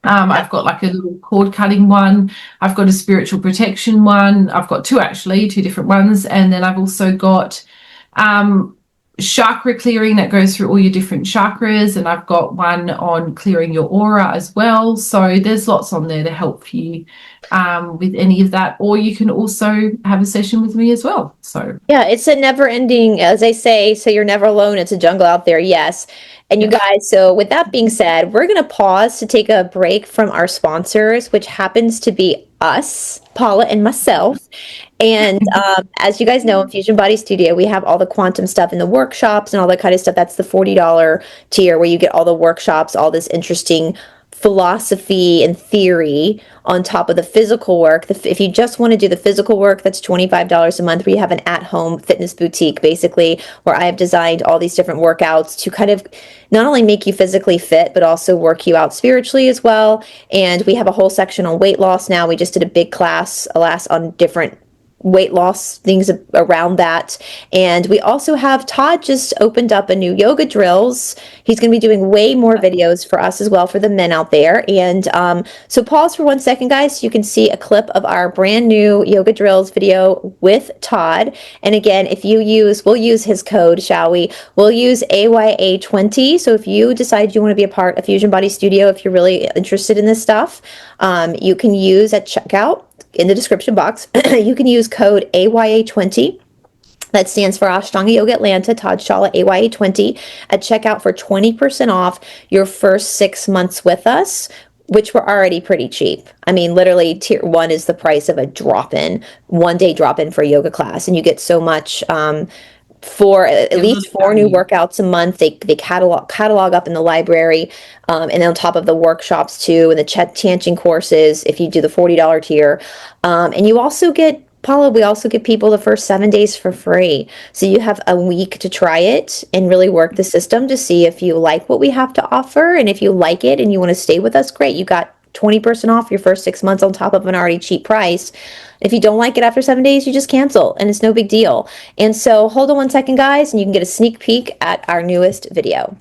C: I've got like a little cord cutting one. I've got a spiritual protection one. I've got two different ones. And then I've also got chakra clearing that goes through all your different chakras. And I've got one on clearing your aura as well. So there's lots on there to help you with any of that. Or you can also have a session with me as well. So
B: it's a never ending, as I say, so you're never alone. It's a jungle out there. Yes. And you guys, so with that being said, we're going to pause to take a break from our sponsors, which happens to be us, Paula and myself. And as you guys know, in Fusion Body Studio, we have all the quantum stuff in the workshops and all that kind of stuff. That's the $40 tier where you get all the workshops, all this interesting philosophy and theory on top of the physical work. If you just want to do the physical work, that's $25 a month. We have an at-home fitness boutique, basically, where I have designed all these different workouts to kind of not only make you physically fit, but also work you out spiritually as well. And we have a whole section on weight loss now. We just did a big class on different weight loss things around that. And we also have Todd just opened up a new yoga drills. He's going to be doing way more videos for us as well, for the men out there. And so pause for 1 second, guys, so you can see a clip of our brand new yoga drills video with Todd. And again, if you we'll use his code, shall we? We'll use AYA20. So if you decide you want to be a part of Fusion Body Studio, if you're really interested in this stuff, you can use at checkout in the description box, you can use code AYA20. That stands for Ashtanga Yoga Atlanta, Todd Shala, AYA20, at checkout for 20% off your first 6 months with us, which were already pretty cheap. I mean, literally tier 1 is the price of a drop-in, 1-day drop-in for a yoga class. And you get so much for at least 4 new workouts a month. They catalog up in the library, and on top of the workshops too, and the chanting courses if you do the $40 tier. And you also get, Paula, we also give people the first 7 days for free. So you have a week to try it and really work the system to see if you like what we have to offer. And if you like it and you want to stay with us, great. You got 20% off your first 6 months on top of an already cheap price. If you don't like it after 7 days, you just cancel, and it's no big deal. And so hold on 1 second, guys, and you can get a sneak peek at our newest video.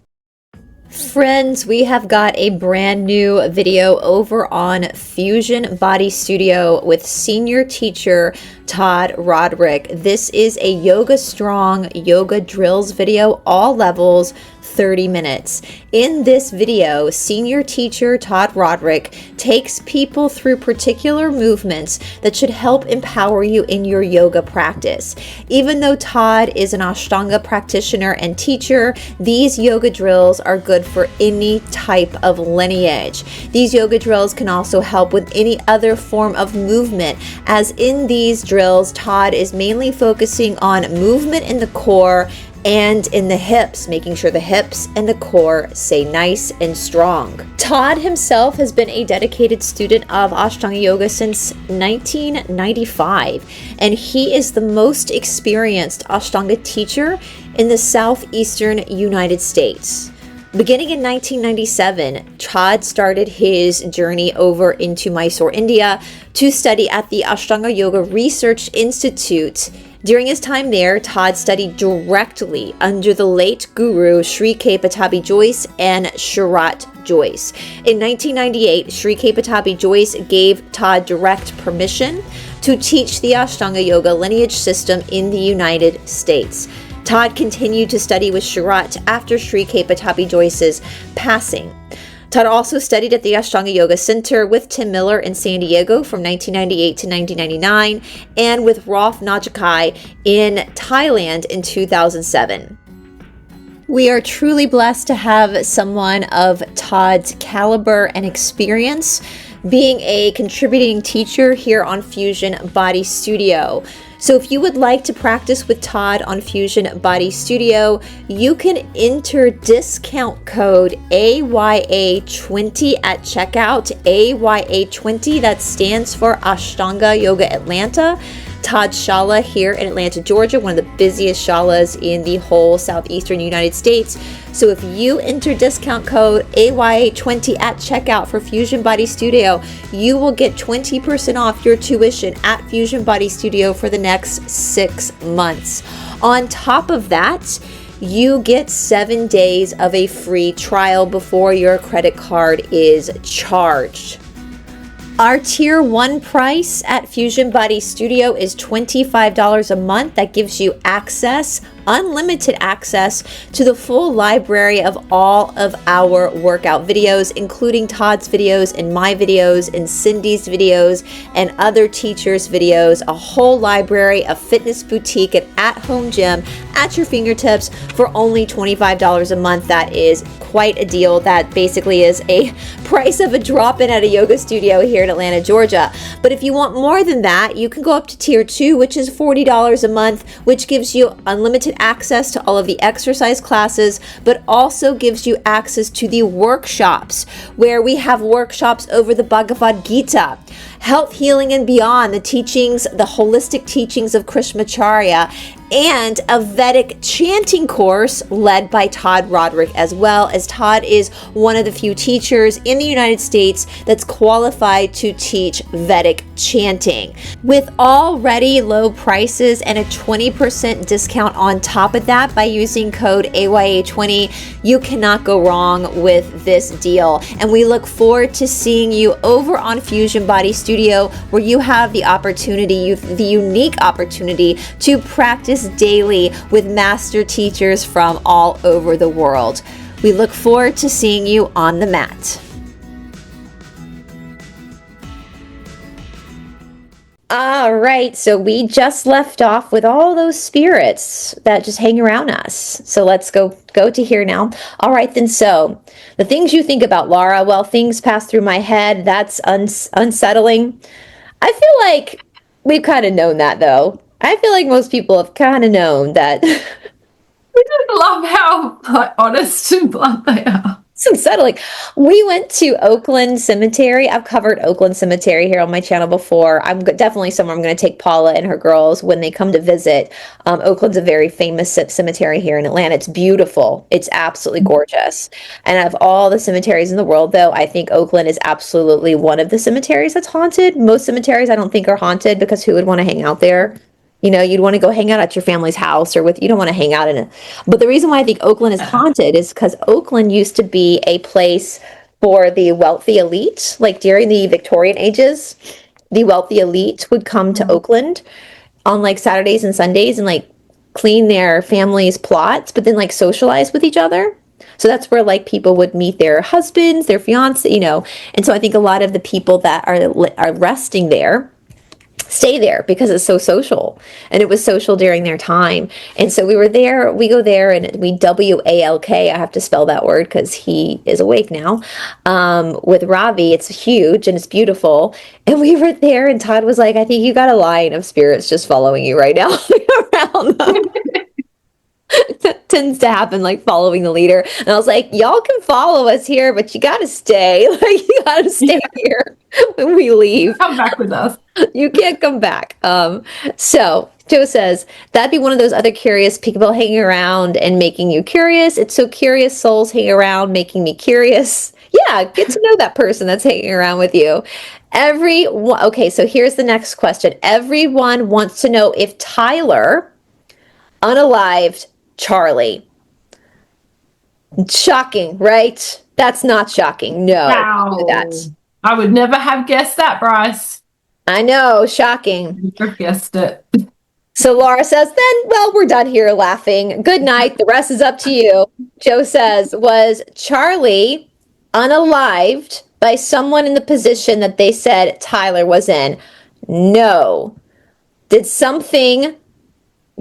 B: Friends, we have got a brand new video over on Fusion Body Studio with senior teacher Todd Roderick. This is a Yoga Strong yoga drills video, all levels, 30 minutes. In this video, senior teacher Todd Roderick takes people through particular movements that should help empower you in your yoga practice. Even though Todd is an Ashtanga practitioner and teacher, these yoga drills are good for any type of lineage. These yoga drills can also help with any other form of movement, as in these drills, Todd is mainly focusing on movement in the core and in the hips, making sure the hips and the core stay nice and strong. Todd himself has been a dedicated student of Ashtanga Yoga since 1995, and he is the most experienced Ashtanga teacher in the southeastern United States. Beginning in 1997, Todd started his journey over into Mysore, India, to study at the Ashtanga Yoga Research Institute. During his time there, Todd studied directly under the late guru Sri K. Pattabhi Jois and Sharat Jois. In 1998, Sri K. Pattabhi Jois gave Todd direct permission to teach the Ashtanga Yoga lineage system in the United States. Todd continued to study with Sharat after Sri K. Pattabhi Jois's passing. Todd also studied at the Ashtanga Yoga Center with Tim Miller in San Diego from 1998 to 1999, and with Rolf Najakai in Thailand in 2007. We are truly blessed to have someone of Todd's caliber and experience being a contributing teacher here on Fusion Body Studio. So if you would like to practice with Todd on Fusion Body Studio, you can enter discount code AYA20 at checkout. AYA20, that stands for Ashtanga Yoga Atlanta. Todd Shala here in Atlanta, Georgia, one of the busiest shalas in the whole southeastern United States. So if you enter discount code AYA20 at checkout for Fusion Body Studio, you will get 20% off your tuition at Fusion Body Studio for the next 6 months. On top of that, you get 7 days of a free trial before your credit card is charged. Our tier 1 price at Fusion Body Studio is $25 a month. That gives you access, unlimited access, to the full library of all of our workout videos, including Todd's videos and my videos and Cindy's videos and other teachers' videos, a whole library of fitness boutique and at-home gym at your fingertips for only $25 a month. That is quite a deal. That basically is a price of a drop-in at a yoga studio here
A: in Atlanta, Georgia. But if you want more than that, you can go up to tier 2, which is $40 a month, which gives you unlimited access to all of the exercise classes, but also gives you access to the workshops, where we have workshops over the Bhagavad Gita, health, healing, and beyond, the teachings, the holistic teachings of Krishnamacharya, and a Vedic chanting course led by Todd Roderick, as well as Todd is one of the few teachers in the United States that's qualified to teach Vedic chanting. With already low prices and a 20% discount on top of that by using code AYA20, you cannot go wrong with this deal. And we look forward to seeing you over on Fusion Body Studio, where you have the opportunity, the unique opportunity to practice daily with master teachers from all over the world. We look forward to seeing you on the mat.
B: All right, so we just left off with all those spirits that just hang around us. So let's go to here now. All right, then, so the things you think about, Laura, well, things pass through my head. That's unsettling. I feel like we've kind of known that, though. I feel like most people have kind of known that.
C: We just love how honest and blunt they are.
B: It's unsettling. We went to Oakland Cemetery. I've covered Oakland Cemetery here on my channel before. I'm definitely somewhere I'm going to take Paula and her girls when they come to visit. Oakland's a very famous cemetery here in Atlanta. It's beautiful. It's absolutely gorgeous. And out of all the cemeteries in the world, though, I think Oakland is absolutely one of the cemeteries that's haunted. Most cemeteries I don't think are haunted, because who would want to hang out there? You know, you'd want to go hang out at your family's house, or you don't want to hang out in it. But the reason why I think Oakland is haunted is because Oakland used to be a place for the wealthy elite. Like during the Victorian ages, the wealthy elite would come to Oakland on like Saturdays and Sundays and like clean their family's plots, but then like socialize with each other. So that's where like people would meet their husbands, their fiance, you know. And so I think a lot of the people that are resting there stay there because it's so social, and it was social during their time. And so we go there and we WALK, I have to spell that word because he is awake now, with Ravi. It's huge and it's beautiful. And we were there and Todd was like, I think you got a line of spirits just following you right now around them. That tends to happen, like following the leader. And I was like, y'all can follow us here, but you gotta stay. Like, you gotta stay here when we leave.
C: Come back with us.
B: You can't come back. So Joe says, that'd be one of those other curious people hanging around and making you curious. It's so curious souls hang around making me curious. Yeah, get to know that person that's hanging around with you. Okay, so here's the next question. Everyone wants to know if Tyler unalived Charlie. Shocking, right? That's not shocking. No.
C: Wow.
B: That.
C: I would never have guessed that, Bryce.
B: I know, shocking.
C: Never guessed it.
B: So Laura says, then, well, we're done here laughing. Good night. The rest is up to you. Joe says, was Charlie unalived by someone in the position that they said Tyler was in? No. Did something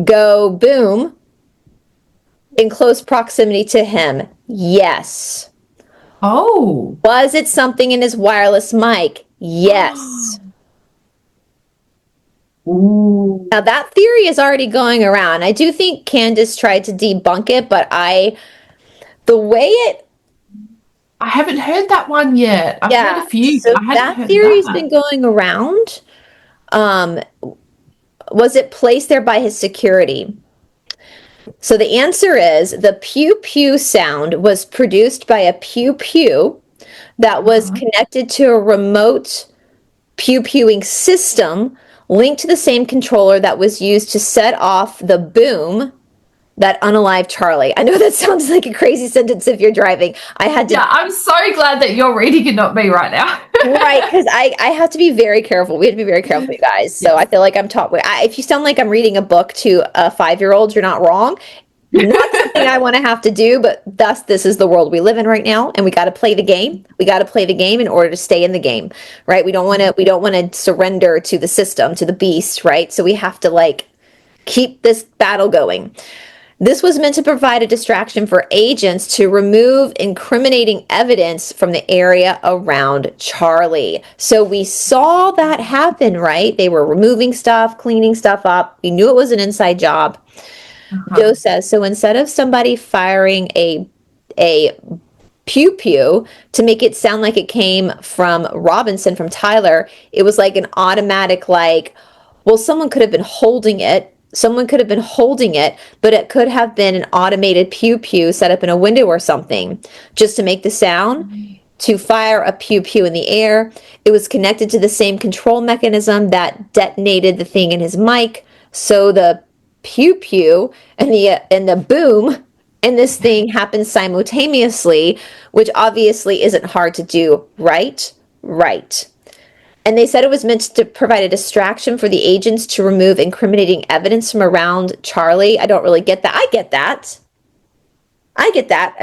B: go boom in close proximity to him? Yes.
C: Oh.
B: Was it something in his wireless mic? Yes.
C: Ooh.
B: Now that theory is already going around. I do think Candace tried to debunk it, but I
C: haven't heard that one yet. I've heard a few.
B: So that theory's been going around. Was it placed there by his security? So the answer is the pew pew sound was produced by a pew pew that was connected to a remote pew pewing system linked to the same controller that was used to set off the boom that unalived Charlie. I know that sounds like a crazy sentence if you're driving.
C: Yeah, I'm so glad that you're reading and not me right now.
B: Right, because I have to be very careful. We have to be very careful, you guys. So I feel like I'm taught. If you sound like I'm reading a book to a 5-year-old, you're not wrong. Not something I want to have to do, but this is the world we live in right now, and we got to play the game. We got to play the game in order to stay in the game, right? We don't want to surrender to the system, to the beast, right? So we have to like keep this battle going.
A: This was meant to provide a distraction for agents to remove incriminating evidence from the area around Charlie. So we saw that happen, right? They were removing stuff, cleaning stuff up. We knew it was an inside job. Joe says, so instead of somebody firing a pew pew to make it sound like it came from Robinson, from Tyler, it was like an automatic, like, well, someone could have been holding it. Someone could have been holding it, but it could have been an automated pew pew set up in a window or something just to make the sound. To fire a pew pew in the air, it was connected to the same control mechanism that detonated the thing in his mic. So the pew pew and the boom and this thing happened simultaneously, which obviously isn't hard to do, right? Right. And they said it was meant to provide a distraction for the agents to remove incriminating evidence from around Charlie. I don't really get that. I get that. I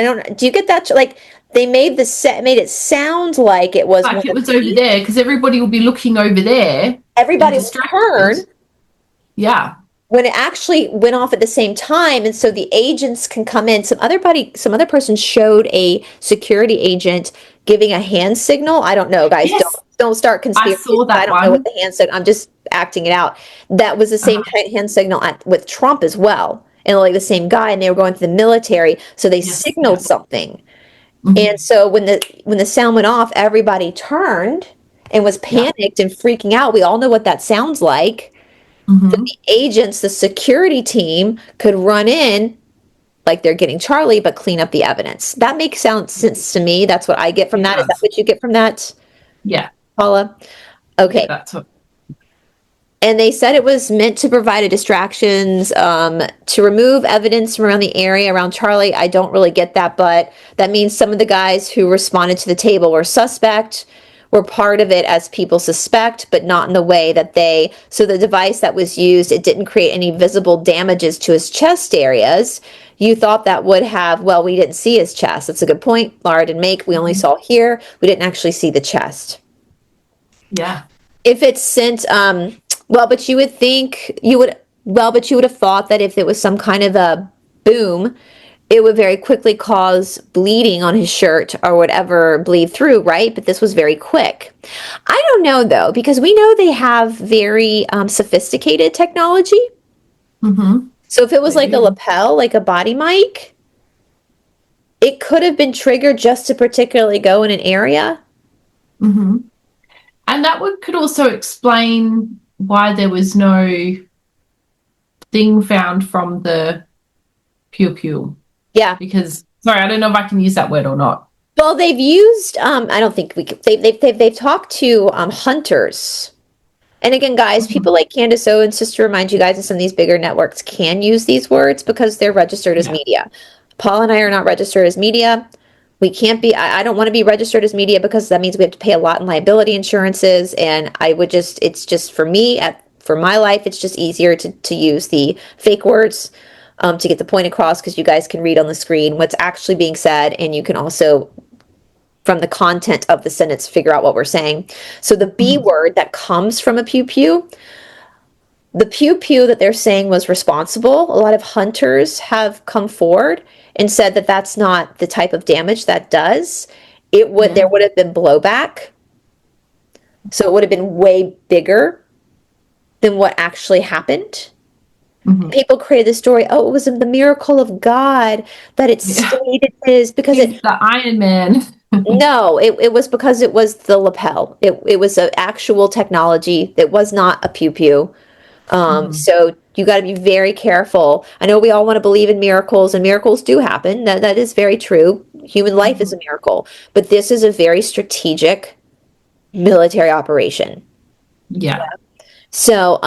A: don't. Do you get that? Like, they made it sound like it was
C: like it was over there, because everybody will be looking over there.
A: Everybody will turn.
C: Yeah.
A: When it actually went off at the same time, and so the agents can come in. Some other person showed a security agent giving a hand signal. I don't know, guys.
C: Yes.
A: Don't start conspiracy.
C: I saw that.
A: I don't know what the hand signal. I'm just acting it out. That was the same hand signal with Trump as well, and like the same guy. And they were going to the military, so they signaled something. And so when the sound went off, everybody turned and was panicked and freaking out. We all know what that sounds like. The agents, the security team, could run in like they're getting Charlie, but clean up the evidence. That makes sense to me. That's what I get from that. Is that what you get from that?
C: Yeah.
A: Paula? Okay.
C: Yeah, that's what.
A: And they said it was meant to provide a distractions to remove evidence from around the area around Charlie. I don't really get that, but that means some of the guys who responded to the table were suspect, were part of it as people suspect, but not in the way that so the device that was used, it didn't create any visible damages to his chest areas. You thought that would have, well, we didn't see his chest. That's a good point. Laura didn't make, we only saw here. We didn't actually see the chest.
C: Yeah.
A: If it's sent, but you would have thought that if it was some kind of a boom, it would very quickly cause bleeding on his shirt or whatever, bleed through, right? But this was very quick. I don't know, though, because we know they have very sophisticated technology. So if it was like a lapel, like a body mic, it could have been triggered just to particularly go in an area.
C: And that could also explain why there was no thing found from the pew pew.
A: Yeah.
C: Because, sorry, I don't know if I can use that word or not.
A: Well, they've used, I don't think we could, they've talked to hunters. And again, guys, people like Candace Owens, just to remind you guys, that some of these bigger networks can use these words because they're registered as media. Paul and I are not registered as media. We can't be, I don't want to be registered as media because that means we have to pay a lot in liability insurances. And it's just for me, for my life, it's just easier to use the fake words to get the point across, because you guys can read on the screen what's actually being said, and you can also, from the content of the sentence, figure out what we're saying. So the B word that comes from a pew pew, the pew pew that they're saying was responsible. A lot of hunters have come forward and said that that's not the type of damage that does. There would have been blowback. So it would have been way bigger than what actually happened. People created the story, it was the miracle of God that it stayed it is because
C: He's the Iron Man.
A: No, it was because it was the lapel. It was an actual technology that was not a pew pew. So you got to be very careful. I know we all want to believe in miracles, and miracles do happen. That is very true. Human life is a miracle, but this is a very strategic military operation.
C: Yeah.
A: So,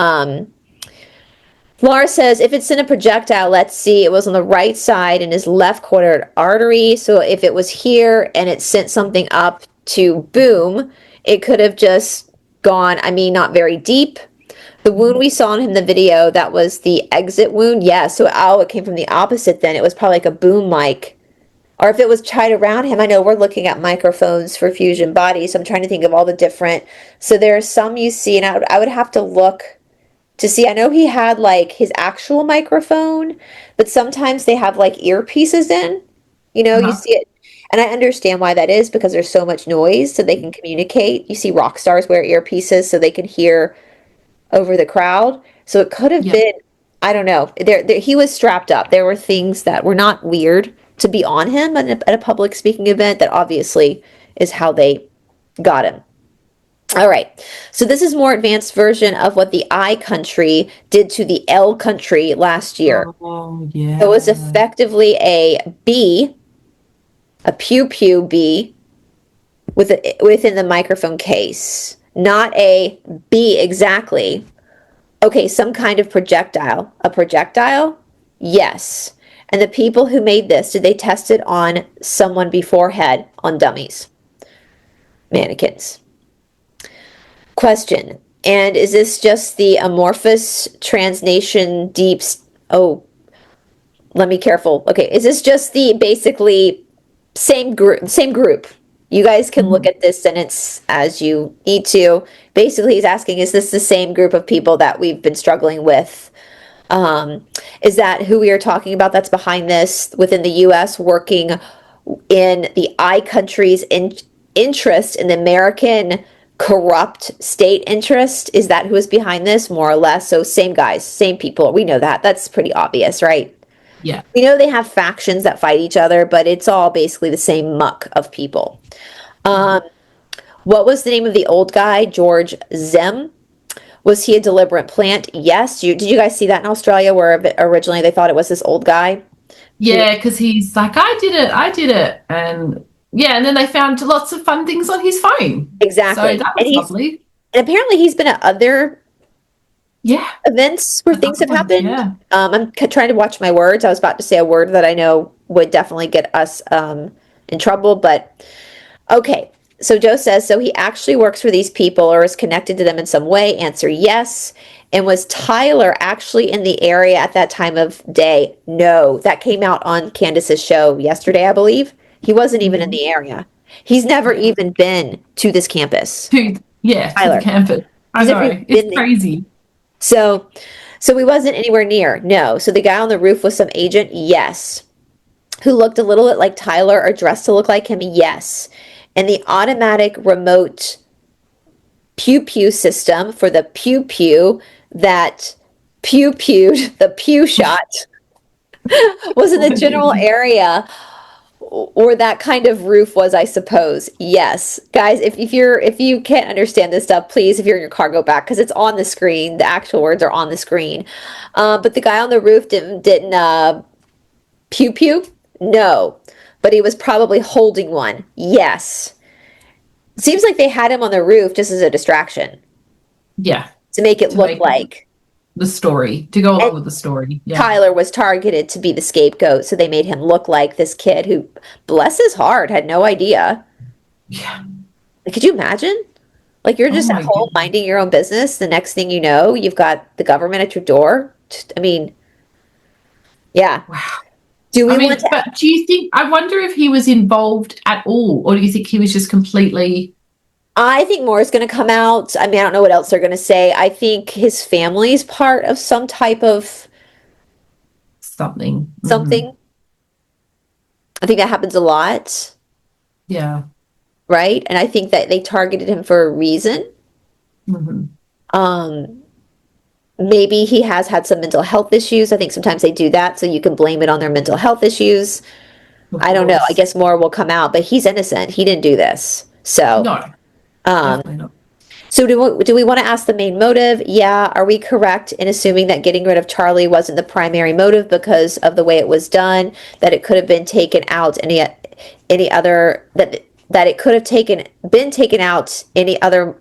A: Laura says, if it's in a projectile, let's see, it was on the right side in his left coronary artery. So if it was here and it sent something up to boom, it could have just gone, not very deep. The wound we saw in him in the video, that was the exit wound. Yeah, so it came from the opposite then. It was probably like a boom mic. Or if it was tied around him, I know we're looking at microphones for fusion bodies. So I'm trying to think of all the different. So there are some you see, and I would have to look to see. I know he had like his actual microphone, but sometimes they have like earpieces in. You see it. And I understand why that is because there's so much noise so they can communicate. You see rock stars wear earpieces so they can hear over the crowd. So it could have
C: Yeah.
A: been, I don't know. He was strapped up. There were things that were not weird to be on him at a public speaking event. That obviously is how they got him. All right. So this is more advanced version of what the I country did to the L country last year.
C: Oh, yeah.
A: So it was effectively a B, a pew pew B within the microphone case. Not a B exactly. Okay, some kind of projectile. A projectile? Yes. And the people who made this, did they test it on someone beforehand, on dummies? Mannequins. Question. And is this just the amorphous transnation oh, let me careful. Okay, is this just the basically same group? You guys can look at this sentence as you need to. Basically, he's asking, is this the same group of people that we've been struggling with? Is that who we are talking about that's behind this within the U.S. working in the I country's interest in the American corrupt state interest? Is that who is behind this, more or less? So same guys, same people. We know that. That's pretty obvious, right?
C: Yeah.
A: We know they have factions that fight each other, but it's all basically the same muck of people. What was the name of the old guy? George Zem. Was he a deliberate plant? Yes. Did you guys see that in Australia where originally they thought it was this old guy?
C: Yeah, because he's like, I did it. And yeah, and then they found lots of fun things on his phone.
A: Exactly.
C: So that was lovely.
A: And apparently he's been at other events where things have happened.
C: Yeah.
A: I'm trying to watch my words. I was about to say a word that I know would definitely get us in trouble, but okay. So Joe says, so he actually works for these people or is connected to them in some way. Answer, yes. And was Tyler actually in the area at that time of day? No. That came out on Candace's show yesterday, I believe. He wasn't even in the area. He's never even been to this campus.
C: To the campus. I know. It's crazy.
A: So he wasn't anywhere near. No. So the guy on the roof was some agent? Yes. Who looked a little bit like Tyler or dressed to look like him? Yes. And the automatic remote pew pew system for the pew pew that pew pewed the pew shot was in the general area or that kind of roof was, I suppose. Yes. Guys, if you can't understand this stuff, please, if you're in your car, go back because it's on the screen. The actual words are on the screen. But the guy on the roof didn't pew pew? No. But he was probably holding one. Yes. Seems like they had him on the roof just as a distraction.
C: Yeah.
A: To make it look like
C: the story, to go along with the story. Yeah.
A: Tyler was targeted to be the scapegoat, so they made him look like this kid who, bless his heart, had no idea.
C: Yeah.
A: Could you imagine? Like you're just at home minding your own business. The next thing you know, you've got the government at your door. I mean, yeah.
C: Wow.
A: But
C: do you think, I wonder if he was involved at all, or do you think he was just completely...
A: I think more is going to come out. I mean, I don't know what else they're going to say. I think his family's part of some type of...
C: Something.
A: I think that happens a lot.
C: Yeah.
A: Right? And I think that they targeted him for a reason. Maybe he has had some mental health issues. I think sometimes they do that so you can blame it on their mental health issues. I don't know. I guess more will come out, but he's innocent. He didn't do this. So
C: no, definitely not.
A: So do we want to ask the main motive? Yeah. Are we correct in assuming that getting rid of Charlie wasn't the primary motive because of the way it was done, that it could have been taken out any other that it could have been taken out any other?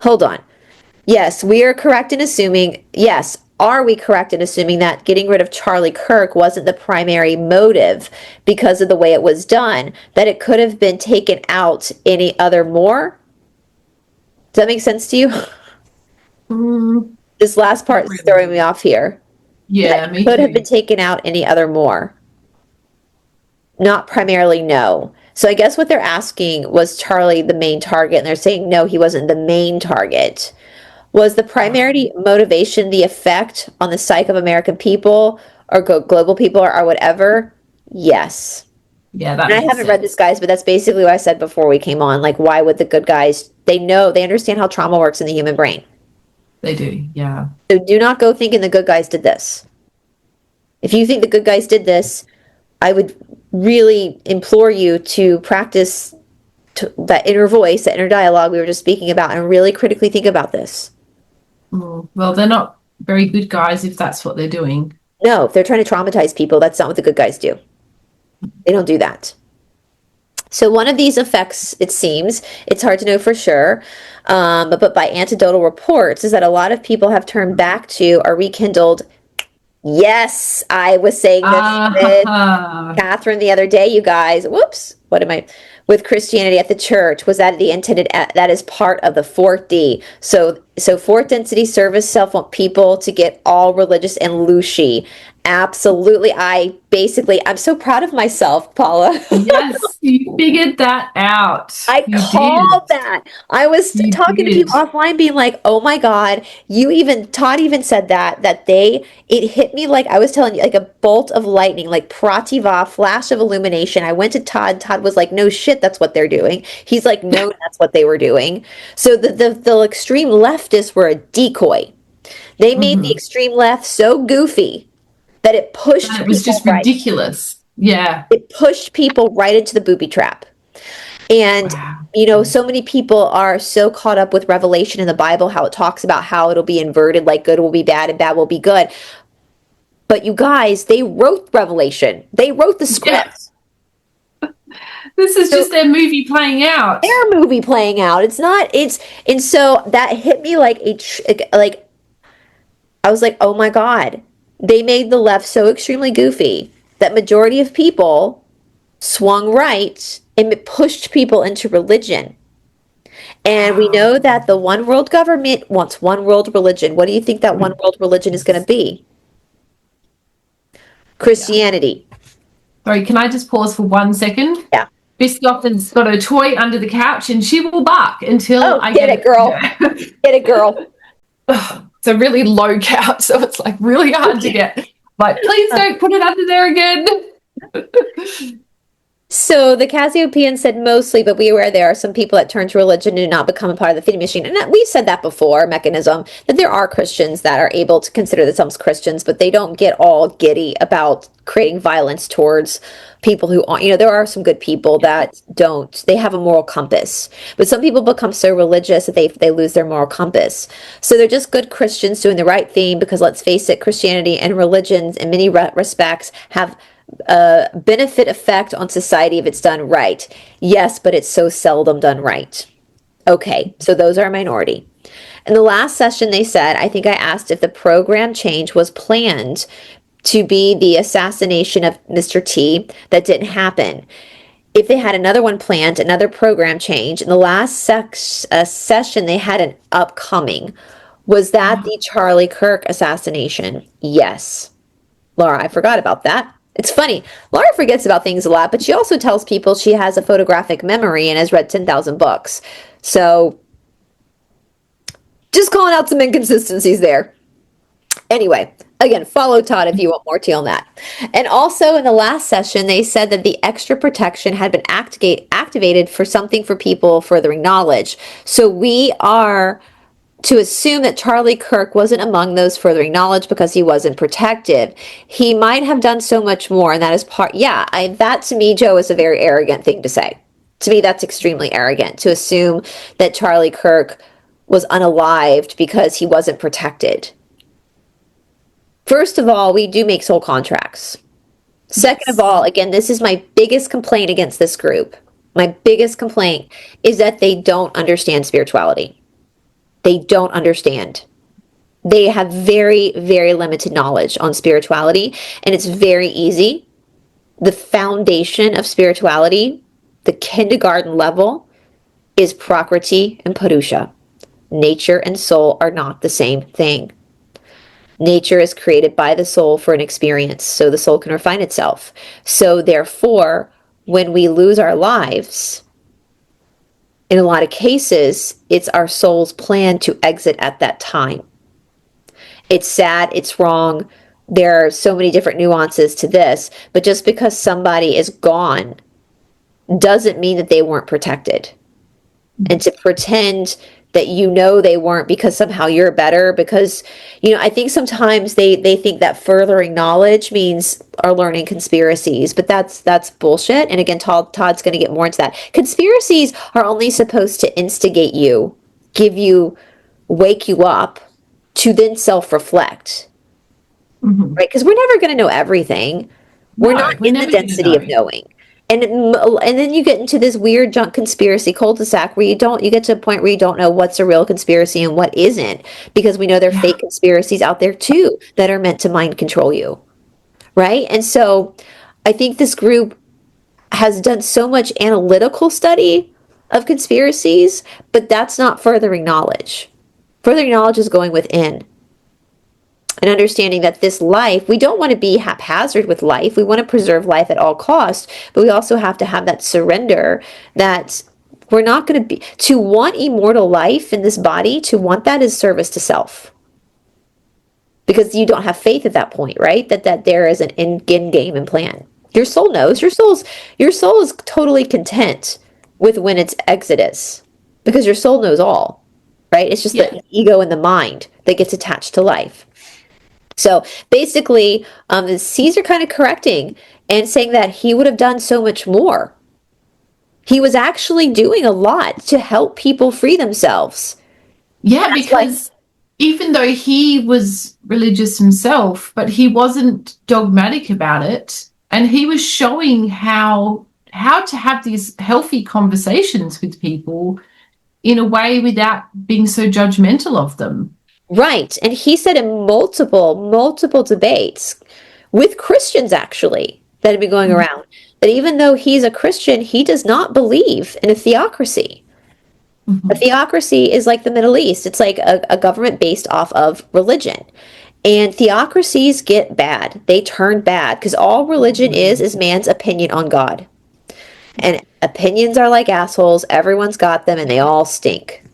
A: Hold on. Yes, we are correct in assuming, yes, are we correct in assuming that getting rid of Charlie Kirk wasn't the primary motive because of the way it was done, that it could have been taken out any other more? Does that make sense to you? This last part is throwing me off here.
C: Yeah,
A: me too. Could have been taken out any other more? Not primarily, no. So I guess what they're asking, was Charlie the main target? And they're saying, no, he wasn't the main target. Was the primary motivation the effect on the psyche of American people or global people or whatever? Yes.
C: Yeah, that
A: And I
C: makes
A: haven't read
C: sense.
A: this, guys, but that's basically what I said before we came on. Like, why would the good guys? They understand how trauma works in the human brain.
C: They do, yeah.
A: So do not go thinking the good guys did this. If you think the good guys did this, I would really implore you to practice that inner voice, that inner dialogue we were just speaking about, and really critically think about this.
C: Well, they're not very good guys if that's what they're doing.
A: No, if they're trying to traumatize people, that's not what the good guys do. They don't do that. So one of these effects, it seems, it's hard to know for sure, but by anecdotal reports, is that a lot of people have turned back to or rekindled. Yes, I was saying this with Catherine the other day, you guys. Whoops, what am I? With Christianity at the church, was that the intended? That is part of the fourth D. So fourth density service self want people to get all religious and loosey. Absolutely. I'm so proud of myself, Paula.
C: Yes, you figured that out.
A: I
C: You
A: called
C: did.
A: that. I was
C: You
A: talking to
C: did.
A: people offline being like, oh my God, Todd even said that it hit me like I was telling you, like a bolt of lightning, like prativa, flash of illumination. I went to Todd. Todd was like, no shit, that's what they're doing. He's like, no, that's what they were doing. So the extreme leftists were a decoy. They made the extreme left so goofy that it pushed
C: And it was
A: people
C: just
A: right.
C: ridiculous. Yeah.
A: It pushed people right into the booby trap. And,
C: Wow.
A: so many people are so caught up with Revelation in the Bible, how it talks about how it'll be inverted, like good will be bad and bad will be good. But you guys, they wrote Revelation. They wrote the script.
C: Yeah. This is just their movie playing out.
A: Their movie playing out. And so that hit me like I was like, oh my God. They made the left so extremely goofy that majority of people swung right and it pushed people into religion. And we know that the one world government wants one world religion. What do you think that one world religion is going to be? Christianity.
C: Sorry, can I just pause for 1 second?
A: Yeah.
C: Biscuit often's got a toy under the couch and she will bark until I
A: get it, girl. Get it, girl.
C: It's a really low couch, so it's like really hard to get. Like, please don't put it under there again.
A: So the Cassiopeian said mostly, but we aware there are some people that turn to religion and do not become a part of the feeding machine. And we've said that before, mechanism, that there are Christians that are able to consider themselves Christians, but they don't get all giddy about creating violence towards people who aren't. There are some good people that don't. They have a moral compass. But some people become so religious that they lose their moral compass. So they're just good Christians doing the right thing because, let's face it, Christianity and religions in many respects have a benefit effect on society if it's done right. Yes, but it's so seldom done right. Okay, so those are a minority. In the last session, they said, I think I asked if the program change was planned to be the assassination of Mr. T. That didn't happen. If they had another one planned, another program change, in the last session, they had an upcoming. Was that the Charlie Kirk assassination? Yes. Laura, I forgot about that. It's funny. Laura forgets about things a lot, but she also tells people she has a photographic memory and has read 10,000 books. So, just calling out some inconsistencies there. Anyway, again, follow Todd if you want more tea on that. And also in the last session, they said that the extra protection had been activated for something for people furthering knowledge. So we are to assume that Charlie Kirk wasn't among those furthering knowledge because he wasn't protected. He might have done so much more, and that is that to me, Joe, is a very arrogant thing to say. To me, that's extremely arrogant to assume that Charlie Kirk was unalived because he wasn't protected. First of all, we do make soul contracts. Second of all, again, this is my biggest complaint against this group. My biggest complaint is that they don't understand spirituality. They don't understand. They have very, very limited knowledge on spirituality, and it's very easy. The foundation of spirituality, the kindergarten level, is Prakriti and Purusha. Nature and soul are not the same thing. Nature is created by the soul for an experience, so the soul can refine itself. So therefore, when we lose our lives, in a lot of cases, it's our soul's plan to exit at that time. It's sad, it's wrong. There are so many different nuances to this, but just because somebody is gone doesn't mean that they weren't protected. And to pretend that they weren't because somehow you're better, because, I think sometimes they think that furthering knowledge means are learning conspiracies, but that's bullshit. And again, Todd's going to get more into that. Conspiracies are only supposed to instigate you, wake you up to then self-reflect, right? Because we're never going to know everything. We're not in the density of knowing. And then you get into this weird junk conspiracy cul-de-sac where you get to a point where you don't know what's a real conspiracy and what isn't, because we know there are fake conspiracies out there too that are meant to mind control you, right? And so I think this group has done so much analytical study of conspiracies, but that's not furthering knowledge. Furthering knowledge is going within and understanding that this life, we don't want to be haphazard with life. We want to preserve life at all costs, but we also have to have that surrender that we're not going to to want immortal life in this body, to want that is service to self. Because you don't have faith at that point, right? That there is an end game and plan. Your soul knows. Your soul is totally content with when its exit is, because your soul knows all, right? It's just the ego and the mind that gets attached to life. So basically, the C's are kind of correcting and saying that he would have done so much more. He was actually doing a lot to help people free themselves.
C: Yeah, because even though he was religious himself, but he wasn't dogmatic about it, and he was showing how to have these healthy conversations with people in a way without being so judgmental of them.
A: Right. And he said in multiple debates with Christians, actually, that had been going around, that even though he's a Christian, he does not believe in a theocracy. A theocracy is like the Middle East. It's like a government based off of religion. And theocracies get bad. They turn bad because all religion is man's opinion on God. And opinions are like assholes. Everyone's got them and they all stink.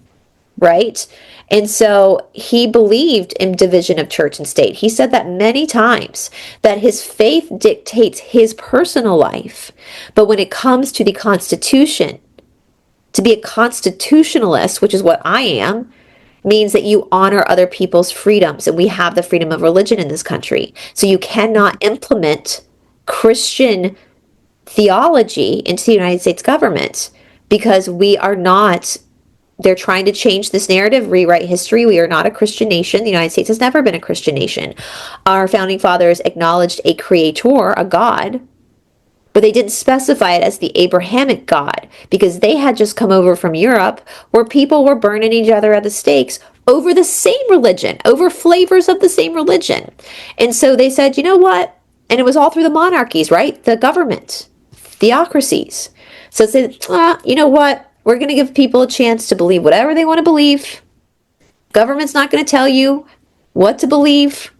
A: Right? And so he believed in division of church and state. He said that many times, that his faith dictates his personal life. But when it comes to the Constitution, to be a constitutionalist, which is what I am, means that you honor other people's freedoms. And we have the freedom of religion in this country. So you cannot implement Christian theology into the United States government, because we are not. They're trying to change this narrative, rewrite history. We are not a Christian nation. The United States has never been a Christian nation. Our founding fathers acknowledged a creator, a God, but they didn't specify it as the Abrahamic God, because they had just come over from Europe where people were burning each other at the stakes over the same religion, over flavors of the same religion. And so they said, you know what? And it was all through the monarchies, right? The government, theocracies. So it said, you know what? We're going to give people a chance to believe whatever they want to believe. Government's not going to tell you what to believe.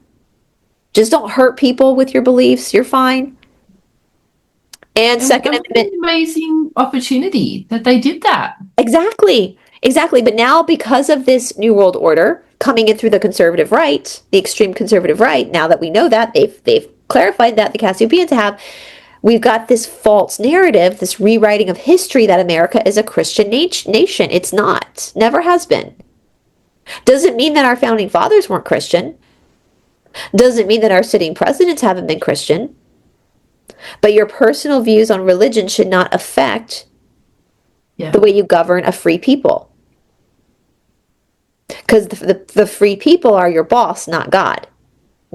A: Just don't hurt people with your beliefs. You're fine. And Second Amendment.
C: An amazing opportunity that they did that.
A: Exactly. But now, because of this New World Order coming in through the conservative right, the extreme conservative right, now that we know that, they've clarified that, the Cassiopeans have, we've got this false narrative, this rewriting of history that America is a Christian nation. It's not. Never has been. Doesn't mean that our founding fathers weren't Christian. Doesn't mean that our sitting presidents haven't been Christian. But your personal views on religion should not affect the way you govern a free people. Because the free people are your boss, not God.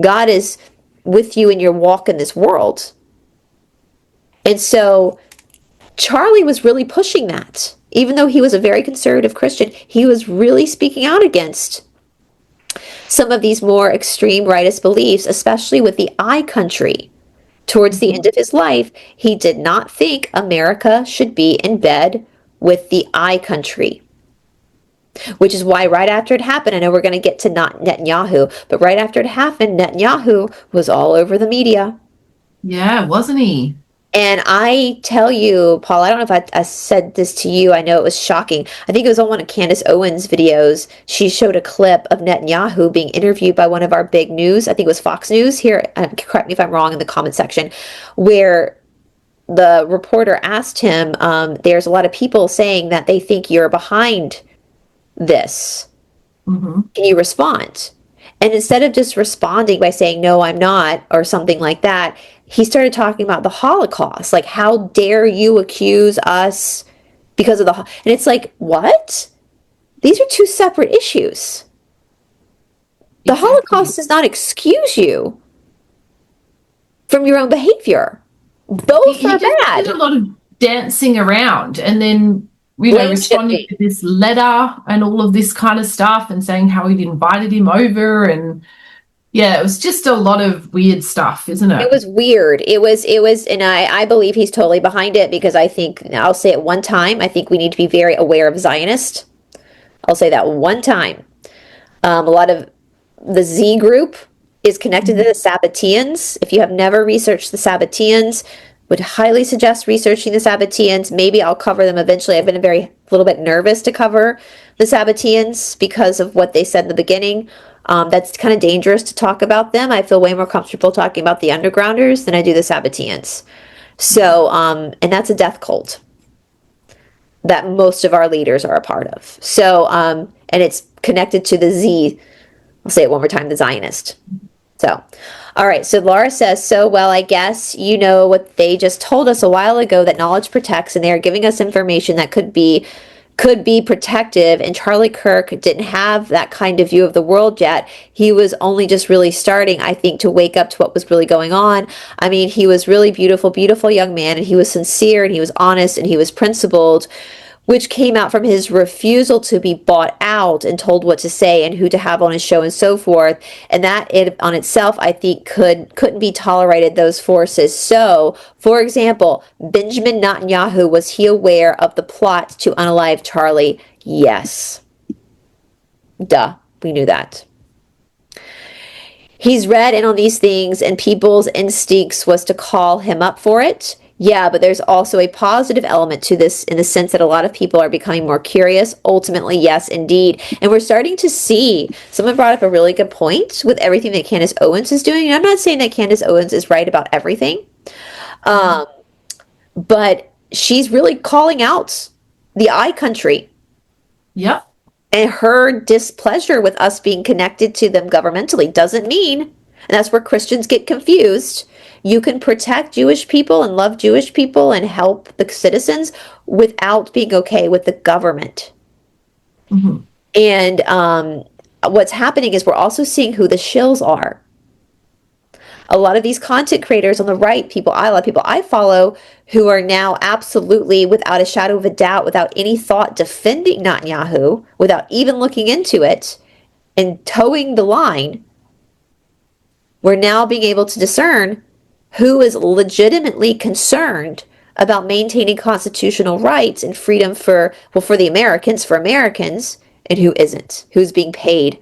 A: God is with you in your walk in this world. And so Charlie was really pushing that. Even though he was a very conservative Christian, he was really speaking out against some of these more extreme rightist beliefs, especially with the I country. Towards the end of his life, he did not think America should be in bed with the I country. Which is why right after it happened, I know we're going to get to not Netanyahu, but right after it happened, Netanyahu was all over the media.
C: Yeah, wasn't he?
A: And I tell you, Paul, I don't know if I said this to you. I know it was shocking. I think it was on one of Candace Owens' videos. She showed a clip of Netanyahu being interviewed by one of our big news. I think it was Fox News here. Correct me if I'm wrong in the comment section, where the reporter asked him, there's a lot of people saying that they think you're behind this. Can you respond? And instead of just responding by saying, no, I'm not, or something like that, he started talking about the Holocaust. Like, how dare you accuse us because of and it's like, what? These are two separate issues. The Holocaust does not excuse you from your own behavior. Both are bad.
C: Did a lot of dancing around, and then responding to this letter and all of this kind of stuff, and saying how he'd invited him over, and it was just a lot of weird stuff, isn't it?
A: It was weird. It was, and I believe he's totally behind it, because I think, I'll say it one time, I think we need to be very aware of Zionist. I'll say that one time. A lot of the Z group is connected to the Sabbateans. If you have never researched the Sabbateans, would highly suggest researching the Sabbateans. Maybe I'll cover them eventually. I've been a little bit nervous to cover the Sabbateans because of what they said in the beginning. That's kind of dangerous to talk about them. I feel way more comfortable talking about the Undergrounders than I do the Sabbateans. So, and that's a death cult that most of our leaders are a part of. So, and it's connected to the Z. I'll say it one more time, the Zionist. So, all right. So Laura says, so, well, I guess you know what they just told us a while ago, that knowledge protects, and they are giving us information that could be protective. And Charlie Kirk didn't have that kind of view of the world yet. He was only just really starting, I think, to wake up to what was really going on. I mean, he was really beautiful young man, and he was sincere, and he was honest, and he was principled, which came out from his refusal to be bought out and told what to say and who to have on his show and so forth. And that on itself, I think, couldn't be tolerated, those forces. So, for example, Benjamin Netanyahu, was he aware of the plot to unalive Charlie? Yes. Duh, we knew that. He's read in on these things, and people's instincts was to call him up for it. Yeah, but there's also a positive element to this, in the sense that a lot of people are becoming more curious. Ultimately, yes, indeed. And we're starting to see, someone brought up a really good point with everything that Candace Owens is doing. And I'm not saying that Candace Owens is right about everything, but she's really calling out the I country.
C: Yep.
A: And her displeasure with us being connected to them governmentally doesn't mean, and that's where Christians get confused, you can protect Jewish people and love Jewish people and help the citizens without being okay with the government. And what's happening is we're also seeing who the shills are. A lot of these content creators on the right, a lot of people I follow, who are now absolutely, without a shadow of a doubt, without any thought, defending Netanyahu, without even looking into it and towing the line, we're now being able to discern who is legitimately concerned about maintaining constitutional rights and freedom for the Americans, and who isn't, who's being paid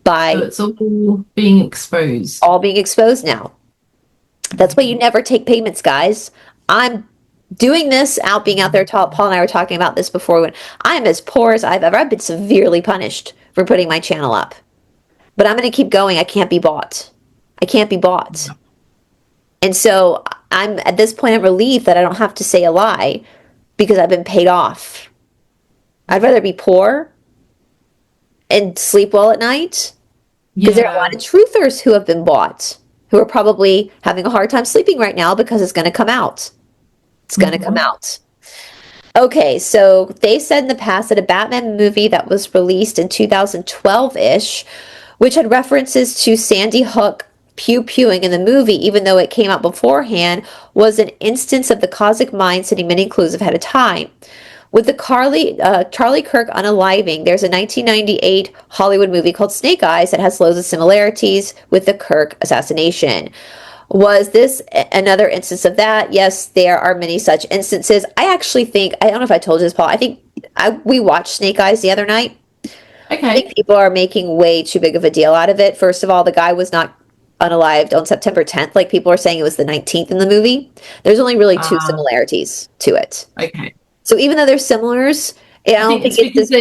A: by...
C: So it's all being exposed.
A: All being exposed now. That's why you never take payments, guys. I'm doing this being out there. Paul and I were talking about this before. When I'm as poor as I've been severely punished for putting my channel up. But I'm going to keep going. I can't be bought. And so I'm at this point, I'm relieved that I don't have to say a lie, because I've been paid off. I'd rather be poor and sleep well at night, because there are a lot of truthers who have been bought, who are probably having a hard time sleeping right now, because it's going to come out. It's going to come out. Okay, so they said in the past that a Batman movie that was released in 2012-ish, which had references to Sandy Hook pew-pewing in the movie, even though it came out beforehand, was an instance of the cosmic mind sending many clues ahead of time. With the Charlie Kirk unaliving, there's a 1998 Hollywood movie called Snake Eyes that has loads of similarities with the Kirk assassination. Was this another instance of that? Yes, there are many such instances. I actually think, I don't know if I told you this, Paul, I think we watched Snake Eyes the other night.
C: Okay.
A: I think people are making way too big of a deal out of it. First of all, the guy was not unalived on September 10th, like people are saying it was the 19th in the movie. There's only really two similarities to it.
C: Okay.
A: So even though they're similars, I don't think
C: it's because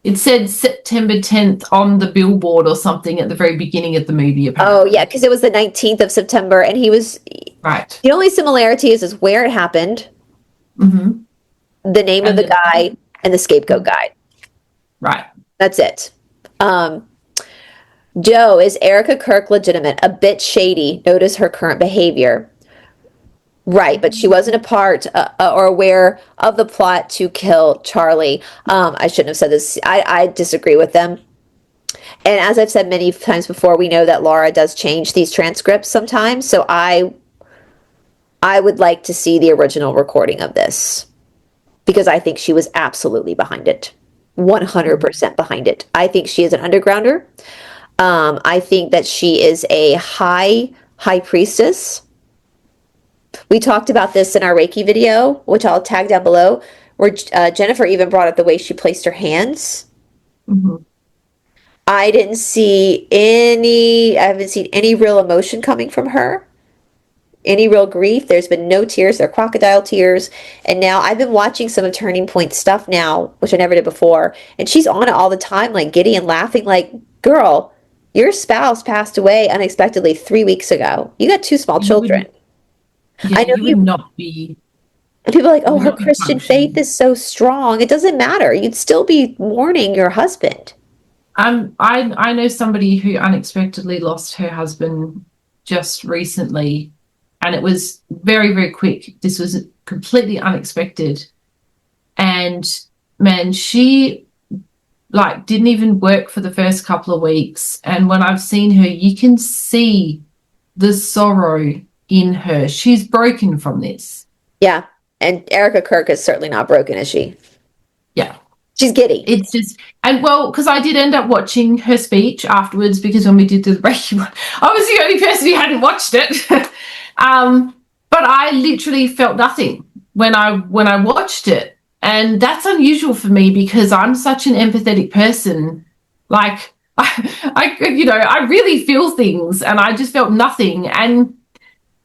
C: it said September 10th on the billboard or something at the very beginning of the movie, apparently.
A: Oh, yeah, because it was the 19th of September, and he was...
C: Right.
A: The only similarity is where it happened, the name of the guy, and the scapegoat guy.
C: Right.
A: That's it. Joe, is Erika Kirk legitimate? A bit shady. Notice her current behavior. Right, but she wasn't a part or aware of the plot to kill Charlie. I shouldn't have said this. I disagree with them. And as I've said many times before, we know that Laura does change these transcripts sometimes. So I would like to see the original recording of this because I think she was absolutely behind it. 100% behind it. I think she is an undergrounder. I think that she is a high priestess. We talked about this in our Reiki video, which I'll tag down below, where Jennifer even brought up the way she placed her hands. I haven't seen any real emotion coming from her, any real grief. There's been no tears. They're crocodile tears. And now I've been watching some of Turning Point stuff now, which I never did before. And she's on it all the time, like giddy and laughing, like, girl, your spouse passed away unexpectedly 3 weeks ago. You got 2 small children.
C: Yeah,
A: I know
C: you would not be.
A: And people are like, oh, her Christian faith is so strong. It doesn't matter. You'd still be mourning your husband.
C: I know somebody who unexpectedly lost her husband just recently, and it was very, very quick. This was completely unexpected. And man, she didn't even work for the first couple of weeks. And when I've seen her, you can see the sorrow in her. She's broken from this.
A: Yeah. And Erika Kirk is certainly not broken, is she?
C: Yeah.
A: She's giddy.
C: It's just, and well, because I did end up watching her speech afterwards, because when we did the Reiki one, I was the only person who hadn't watched it. But I literally felt nothing when I watched it. And that's unusual for me because I'm such an empathetic person. Like, I really feel things, and I just felt nothing. And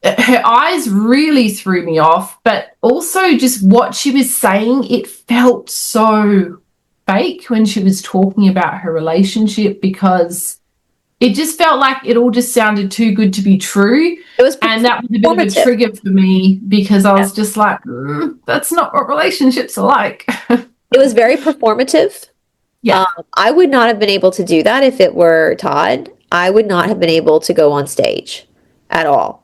C: her eyes really threw me off, but also just what she was saying, it felt so fake when she was talking about her relationship, because it just felt like it all just sounded too good to be true. It was, and that was a bit of a trigger for me, because I was just like, that's not what relationships are like.
A: It was very performative. Yeah. I would not have been able to do that if it were Todd. I would not have been able to go on stage at all.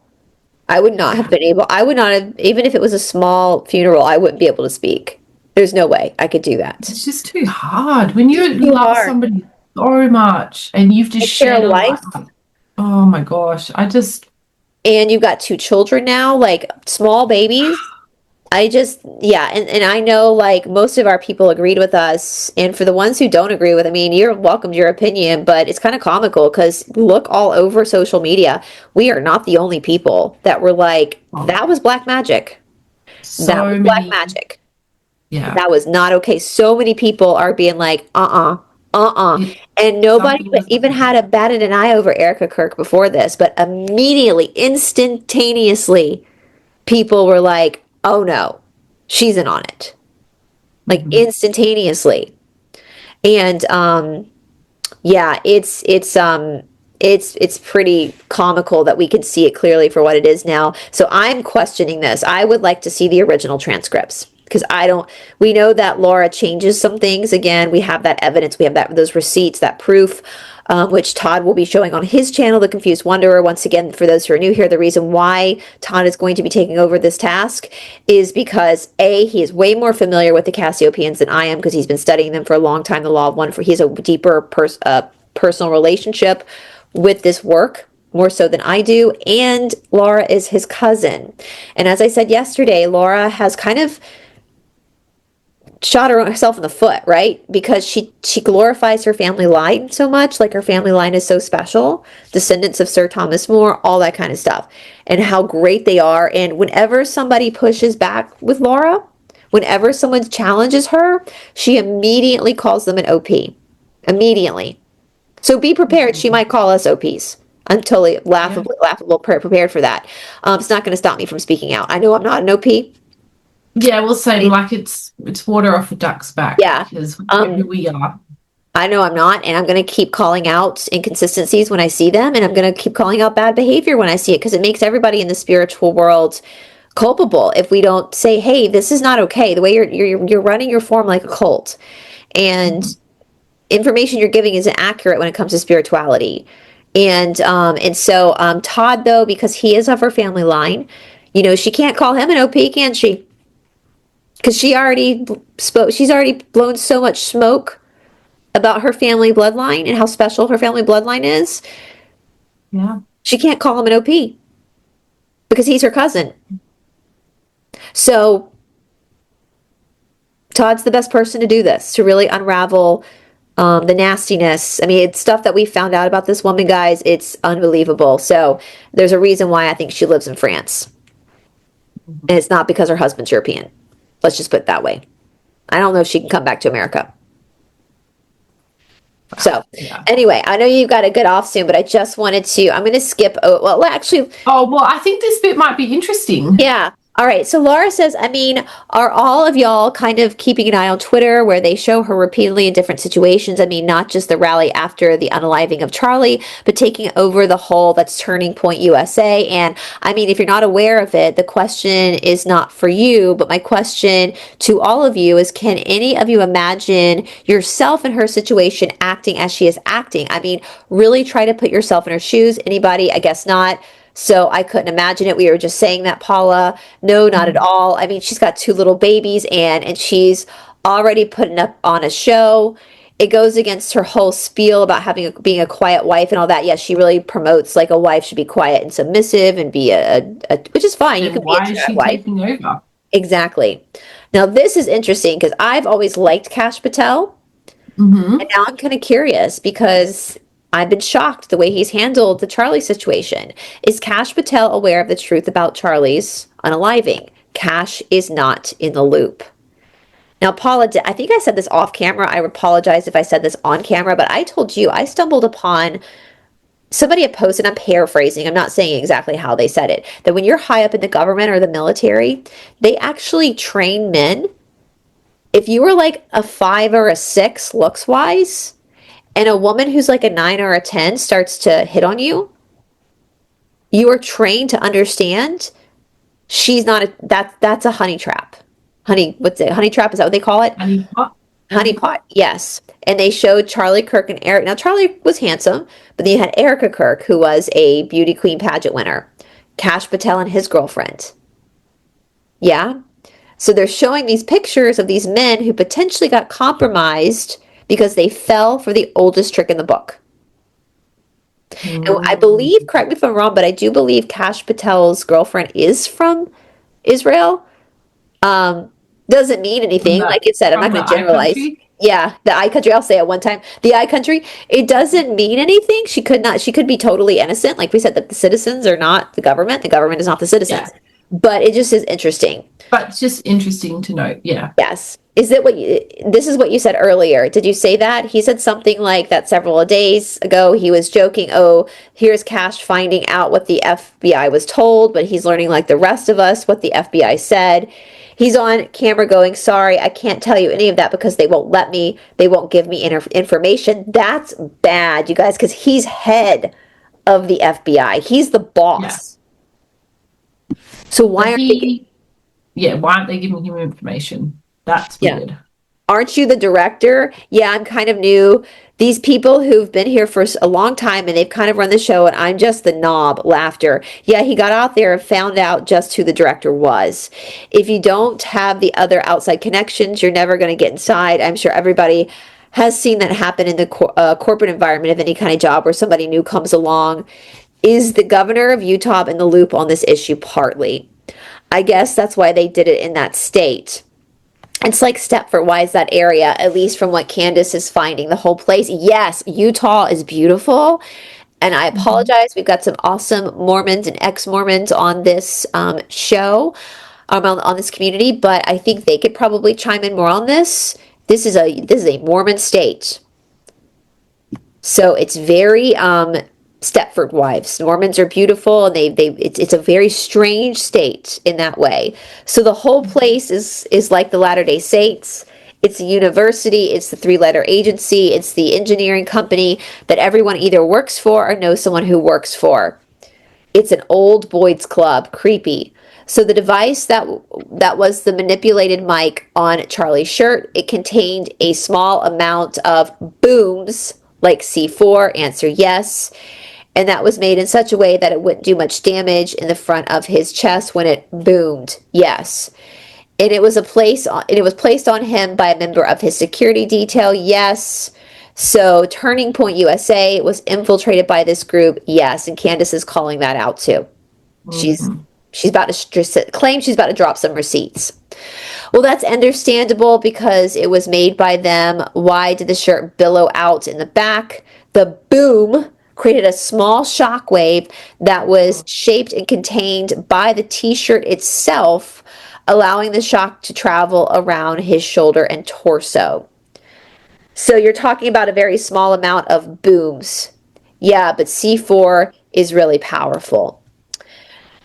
A: I would not have been able, even if it was a small funeral, I wouldn't be able to speak. There's no way I could do that.
C: It's just too hard when you love somebody so much and you've just shared a life. Oh my gosh. And
A: you've got 2 children now, like small babies. And I know like most of our people agreed with us, and for the ones who don't agree with, you're welcome to your opinion, but it's kind of comical because look all over social media. We are not the only people that were like, that was black magic. Black magic. Yeah. That was not okay. So many people are being like, and nobody even had a batted an eye over Erika Kirk before this, but immediately, instantaneously, people were like, oh no, she's in on it. Like instantaneously. And it's pretty comical that we can see it clearly for what it is now. So I'm questioning this. I would like to see the original transcripts, because we know that Laura changes some things. Again, we have that evidence, we have those receipts, that proof, which Todd will be showing on his channel, The Confused Wanderer. Once again, for those who are new here, the reason why Todd is going to be taking over this task is because he is way more familiar with the Cassiopeans than I am, because he's been studying them for a long time, the Law of One. He has a deeper personal relationship with this work, more so than I do, and Laura is his cousin. And as I said yesterday, Laura has kind of shot herself in the foot, right? Because she glorifies her family line so much, like her family line is so special, descendants of Sir Thomas More, all that kind of stuff, and how great they are. And whenever somebody pushes back with Laura, whenever someone challenges her, she immediately calls them an OP. Immediately. So be prepared, she might call us OPs. I'm totally laughable prepared for that. It's not going to stop me from speaking out. I know I'm not an OP.
C: Yeah, we'll say like it's water off a duck's back.
A: Yeah.
C: Because we know who we are.
A: I know I'm not, and I'm going to keep calling out inconsistencies when I see them, and I'm going to keep calling out bad behavior when I see it, because it makes everybody in the spiritual world culpable if we don't say, "Hey, this is not okay." The way you're running your form like a cult, and information you're giving isn't accurate when it comes to spirituality. And so Todd, though, because he is of her family line, she can't call him an OP, can she? Because she already spoke. She's already blown so much smoke about her family bloodline and how special her family bloodline is.
C: Yeah.
A: She can't call him an OP because he's her cousin. So Todd's the best person to do this, to really unravel the nastiness. I mean, it's stuff that we found out about this woman, guys. It's unbelievable. So there's a reason why I think she lives in France. And it's not because her husband's European. Let's just put it that way. I don't know if she can come back to America. So anyway, I know you've got to get off soon, but I just wanted to, I'm going to skip. Well, actually.
C: Oh, well, I think this bit might be interesting.
A: Yeah. All right. So Laura says, I mean, are all of y'all kind of keeping an eye on Twitter where they show her repeatedly in different situations? I mean, not just the rally after the unaliving of Charlie, but taking over the whole that's Turning Point USA. And I mean, if you're not aware of it, the question is not for you, but my question to all of you is, can any of you imagine yourself in her situation acting as she is acting? I mean, really try to put yourself in her shoes. Anybody? I guess not. So I couldn't imagine it. We were just saying that, Paula. No, not at all. I mean, she's got 2 little babies, and she's already putting up on a show. It goes against her whole spiel about being a quiet wife and all that. Yes, she really promotes like a wife should be quiet and submissive and be a which is fine. You can be a wife.
C: Taking over?
A: Exactly. Now this is interesting because I've always liked Kash Patel, and now I'm kind of curious because I've been shocked the way he's handled the Charlie situation. Is Kash Patel aware of the truth about Charlie's unaliving? Kash is not in the loop. Now, Paula, I think I said this off camera. I apologize if I said this on camera, but I told you I stumbled upon somebody had posted, I'm paraphrasing, I'm not saying exactly how they said it, that when you're high up in the government or the military, they actually train men. If you were like a 5 or a 6 looks-wise, and a woman who's like a 9 or a 10 starts to hit on you, you are trained to understand she's not that's a honey trap. What's it? Honey trap, is that what they call it?
C: Honey pot.
A: Honey pot, yes. And they showed Charlie Kirk and Eric. Now, Charlie was handsome, but then you had Erika Kirk, who was a beauty queen pageant winner. Kash Patel and his girlfriend. Yeah? So they're showing these pictures of these men who potentially got compromised because they fell for the oldest trick in the book. And I believe, correct me if I'm wrong, but I do believe Kash Patel's girlfriend is from Israel. Doesn't mean anything. Like it said, I'm not going to generalize. Yeah, the I country. I'll say it one time. The I country. It doesn't mean anything. She could be totally innocent. Like we said, that the citizens are not the government. The government is not the citizens. Yeah. But it just is interesting.
C: But it's just interesting to note. Yeah.
A: Yes. This is what you said earlier. Did you say that? He said something like that several days ago. He was joking. Oh, here's Kash finding out what the FBI was told, but he's learning like the rest of us what the FBI said. He's on camera going, sorry, I can't tell you any of that because they won't let me. They won't give me information. That's bad, you guys, because he's head of the FBI. He's the boss. Yeah. So why aren't
C: they giving him information? That's weird. Yeah.
A: Aren't you the director? Yeah, I'm kind of new. These people who've been here for a long time and they've kind of run the show and I'm just the knob. Laughter. Yeah, he got out there and found out just who the director was. If you don't have the other outside connections, you're never going to get inside. I'm sure everybody has seen that happen in the corporate environment of any kind of job where somebody new comes along. Is the governor of Utah in the loop on this issue? Partly. I guess that's why they did it in that state. It's like Stepford. Why is that area, at least from what Candace is finding, the whole place? Yes, Utah is beautiful. And I apologize. We've got some awesome Mormons and ex-Mormons on this show, on this community, but I think they could probably chime in more on this. This is a Mormon state. So it's very Stepford wives. Normans are beautiful, and it's a very strange state in that way. So the whole place is like the Latter-day Saints. It's a university, it's the three-letter agency, it's the engineering company that everyone either works for or knows someone who works for. It's an old boys club, creepy. So the device that was the manipulated mic on Charlie's shirt, it contained a small amount of booms, like C4, answer yes, and that was made in such a way that it wouldn't do much damage in the front of his chest when it boomed yes. And it was placed on him by a member of his security detail, yes. So Turning Point USA was infiltrated by this group, yes, and Candace is calling that out too. She's about to claim she's about to drop some receipts. Well, that's understandable because it was made by them. Why did the shirt billow out in the back? The boom created a small shock wave that was shaped and contained by the t-shirt itself, allowing the shock to travel around his shoulder and torso. So you're talking about a very small amount of booms. Yeah, but C4 is really powerful.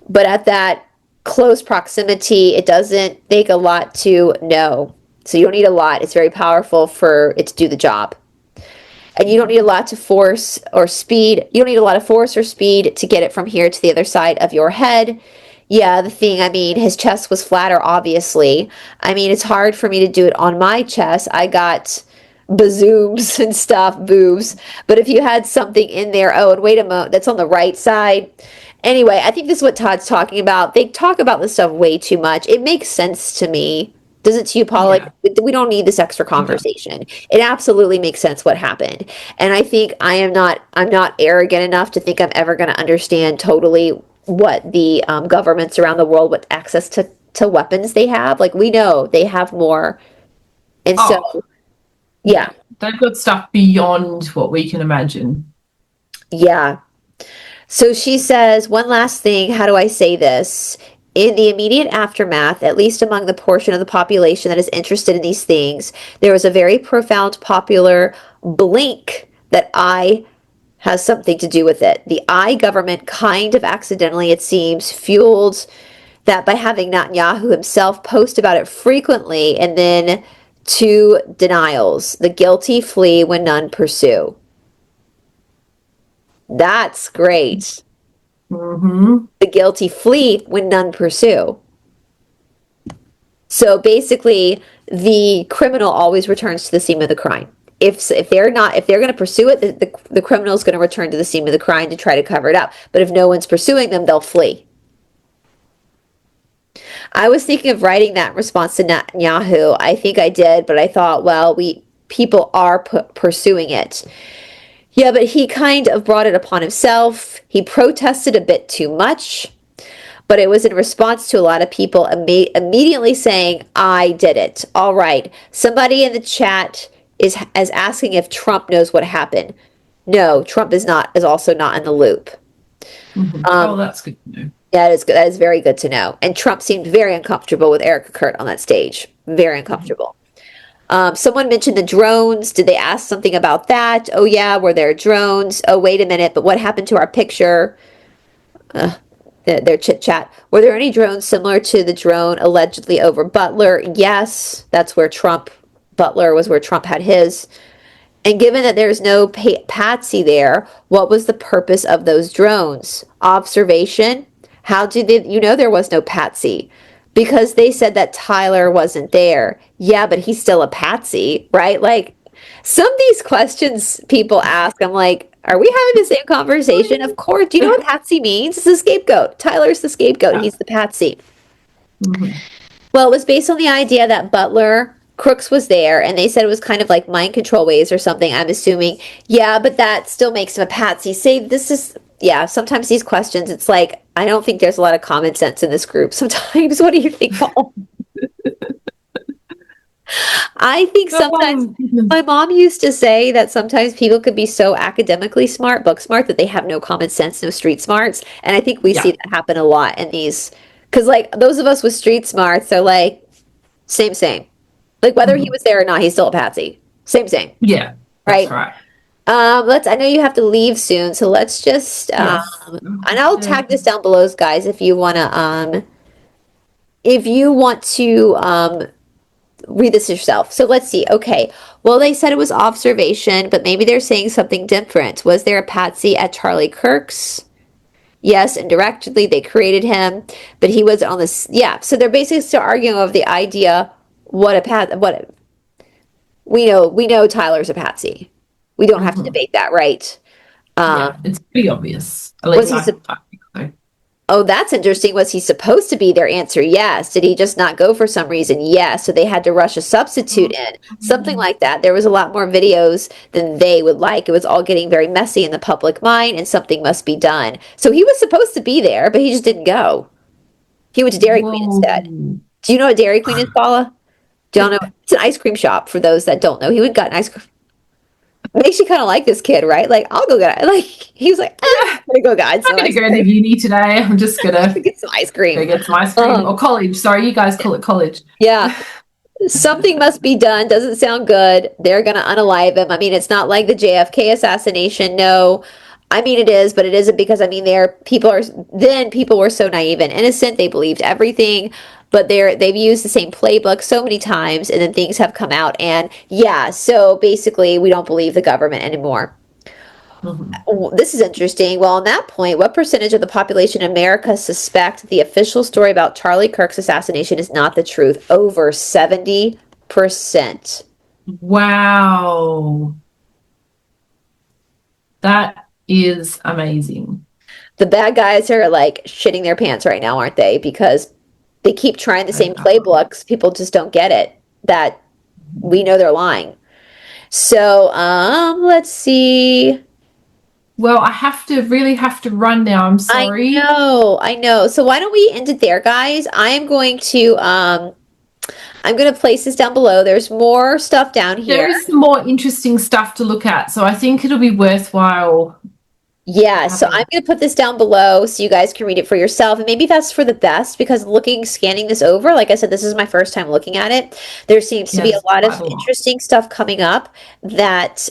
A: But at that close proximity, it doesn't take a lot to know. So you don't need a lot. It's very powerful for it to do the job. And you don't need a lot of force or speed. You don't need a lot of force or speed to get it from here to the other side of your head. Yeah, his chest was flatter, obviously. It's hard for me to do it on my chest. I got bazooms and stuff, boobs. But if you had something in there, oh, and wait a moment, that's on the right side. Anyway, I think this is what Todd's talking about. They talk about this stuff way too much. It makes sense to me. Does it to you, Paula?
C: Yeah.
A: Like, we don't need this extra conversation. It absolutely makes sense what happened. And I think I'm not arrogant enough to think I'm ever going to understand totally what the governments around the world, what access to weapons they have. Like, we know they have more. And so, yeah.
C: They've got stuff beyond what we can imagine.
A: Yeah. So she says, one last thing, how do I say this? In the immediate aftermath, at least among the portion of the population that is interested in these things, there was a very profound popular blink that I has something to do with it. The I government kind of accidentally, it seems, fueled that by having Netanyahu himself post about it frequently, and then two denials. The guilty flee when none pursue. That's great. The guilty flee when none pursue. So basically, the criminal always returns to the scene of the crime. If they're going to pursue it, the criminal is going to return to the scene of the crime to try to cover it up. But if no one's pursuing them, they'll flee. I was thinking of writing that in response to Netanyahu. I think I did, but I thought, well, people are pursuing it. Yeah, but he kind of brought it upon himself. He protested a bit too much, but it was in response to a lot of people immediately saying, I did it. All right. Somebody in the chat is asking if Trump knows what happened. No, Trump is also not in the loop.
C: That's good to know.
A: Yeah, that is good. That is very good to know. And Trump seemed very uncomfortable with Erika Kirk on that stage. Very uncomfortable. Someone mentioned the drones. Did they ask something about that? Oh, yeah, were there drones? Oh, wait a minute, but what happened to our picture? Their chit-chat. Were there any drones similar to the drone allegedly over Butler? Yes, that's where Butler was where Trump had his. And given that there's no patsy there, what was the purpose of those drones? Observation? How did there was no patsy? Because they said that Tyler wasn't there. Yeah, but he's still a patsy, right? Like, some of these questions people ask, I'm like, are we having the same conversation? Of course. Do you know what patsy means? It's a scapegoat. Tyler's the scapegoat. Yeah. He's the patsy. Well, it was based on the idea that Crooks was there, and they said it was kind of like mind control ways or something, I'm assuming. Yeah, but that still makes him a patsy. Sometimes these questions, it's like, I don't think there's a lot of common sense in this group sometimes. What do you think, Paul? I think sometimes my mom used to say that sometimes people could be so academically smart, book smart, that they have no common sense, no street smarts. And I think we see that happen a lot in these, because like those of us with street smarts are like, same. Like whether he was there or not, he's still a patsy. Same.
C: Yeah,
A: right.
C: That's right.
A: I know you have to leave soon, so let's just,
C: Yes.
A: and I'll tag this down below, guys, if you want to, read this yourself. So let's see. Okay. Well, they said it was observation, but maybe they're saying something different. Was there a patsy at Charlie Kirk's? Yes, indirectly they created him, but he was on this. Yeah. So they're basically still arguing over the idea. We know Tyler's a patsy. We don't have to debate that, right?
C: Yeah, it's pretty obvious. At
A: Was
C: least
A: he?
C: I think so.
A: Oh, that's interesting. Was he supposed to be? Their answer, yes. Did he just not go for some reason? Yes. So they had to rush a substitute in. Something like that. There was a lot more videos than they would like. It was all getting very messy in the public mind, and something must be done. So he was supposed to be there, but he just didn't go. He went to Dairy Queen instead. Do you know what Dairy Queen is, Paula? Don't know. It's an ice cream shop for those that don't know. He went and got an ice cream. Makes you kind of like this kid, right? Like, I'll go get it. Like, he was like, I'm gonna go get
C: I'm gonna go to uni today. I'm just gonna
A: get some ice cream.
C: Go get some ice cream or college. Sorry, you guys call it college.
A: Yeah. Something must be done. Doesn't sound good. They're gonna unalive him. I mean, it's not like the JFK assassination. No. I mean, it is, but it isn't because people were so naive and innocent. They believed everything, but they've used the same playbook so many times, and then things have come out. And yeah, so basically, we don't believe the government anymore. This is interesting. Well, on that point, what percentage of the population in America suspect the official story about Charlie Kirk's assassination is not the truth? Over 70%.
C: Wow. That is amazing.
A: The bad guys are like shitting their pants right now, aren't they? Because they keep trying the same playbooks. People just don't get it, that we know they're lying. So, let's see.
C: Well, I really have to run now. I'm sorry.
A: I know. So why don't we end it there, guys? I'm going to place this down below. There's more stuff down here.
C: There is some more interesting stuff to look at, so I think it'll be worthwhile.
A: Yeah, so I'm going to put this down below so you guys can read it for yourself. And maybe that's for the best, because scanning this over, like I said, this is my first time looking at it. There seems to be a lot of interesting stuff coming up that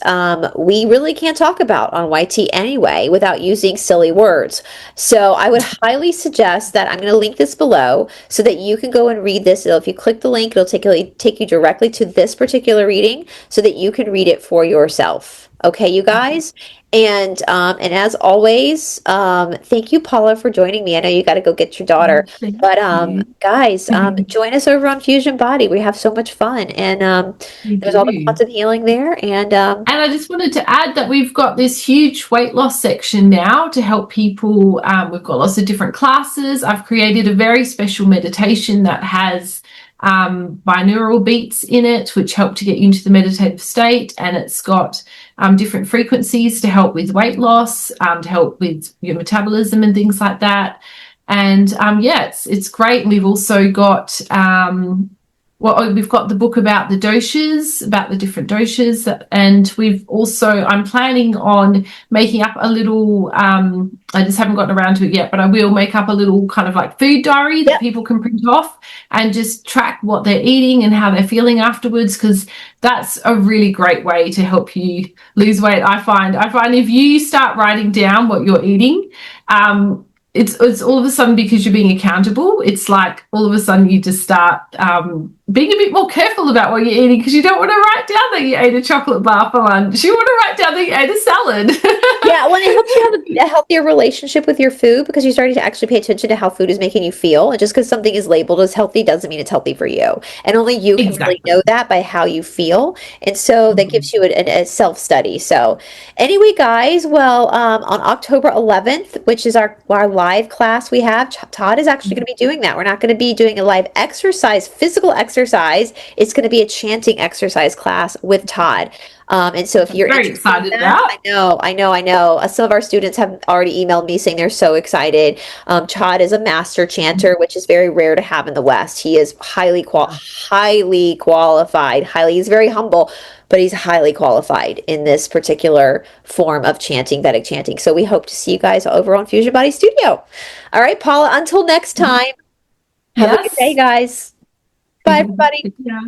A: we really can't talk about on YT anyway without using silly words. So I would highly suggest that I'm going to link this below so that you can go and read this. If you click the link, it'll take you directly to this particular reading so that you can read it for yourself. Okay, you guys? And as always, thank you, Paula, for joining me. I know you got to go get your daughter, but guys, join us over on Fusion Body. We have so much fun, and there's all the quantum healing there. And
C: I just wanted to add that we've got this huge weight loss section now to help people. We've got lots of different classes. I've created a very special meditation that has binaural beats in it, which help to get you into the meditative state, and it's got different frequencies to help with weight loss, to help with your metabolism and things like that. And it's great. And we've also got we've got the book about the doshas, about the different doshas, and I'm planning on making up a little, I just haven't gotten around to it yet, but I will make up a little kind of like food diary that people can print off and just track what they're eating and how they're feeling afterwards, because that's a really great way to help you lose weight. I find if you start writing down what you're eating, it's all of a sudden, because you're being accountable, it's like all of a sudden you just start being a bit more careful about what you're eating, because you don't want to write down that you ate a chocolate bar for lunch. You want to write down that you ate a salad.
A: Yeah, well, it helps you have a healthier relationship with your food, because you're starting to actually pay attention to how food is making you feel. And just because something is labeled as healthy doesn't mean it's healthy for you. And only you can really know that by how you feel. And so that gives you a self-study. So anyway, guys, well, on October 11th, which is our live class we have, Todd is actually going to be doing that. We're not going to be doing a live physical exercise. It's going to be a chanting exercise class with Todd. And so if you're
C: very excited about,
A: I know. Some of our students have already emailed me saying they're so excited. Todd is a master chanter, which is very rare to have in the West. He is highly qualified. He's very humble, but he's highly qualified in this particular form of chanting, Vedic chanting. So we hope to see you guys over on Fusion Body Studio. All right, Paula, until next time, have a good day, guys. Bye, everybody.
C: Yeah.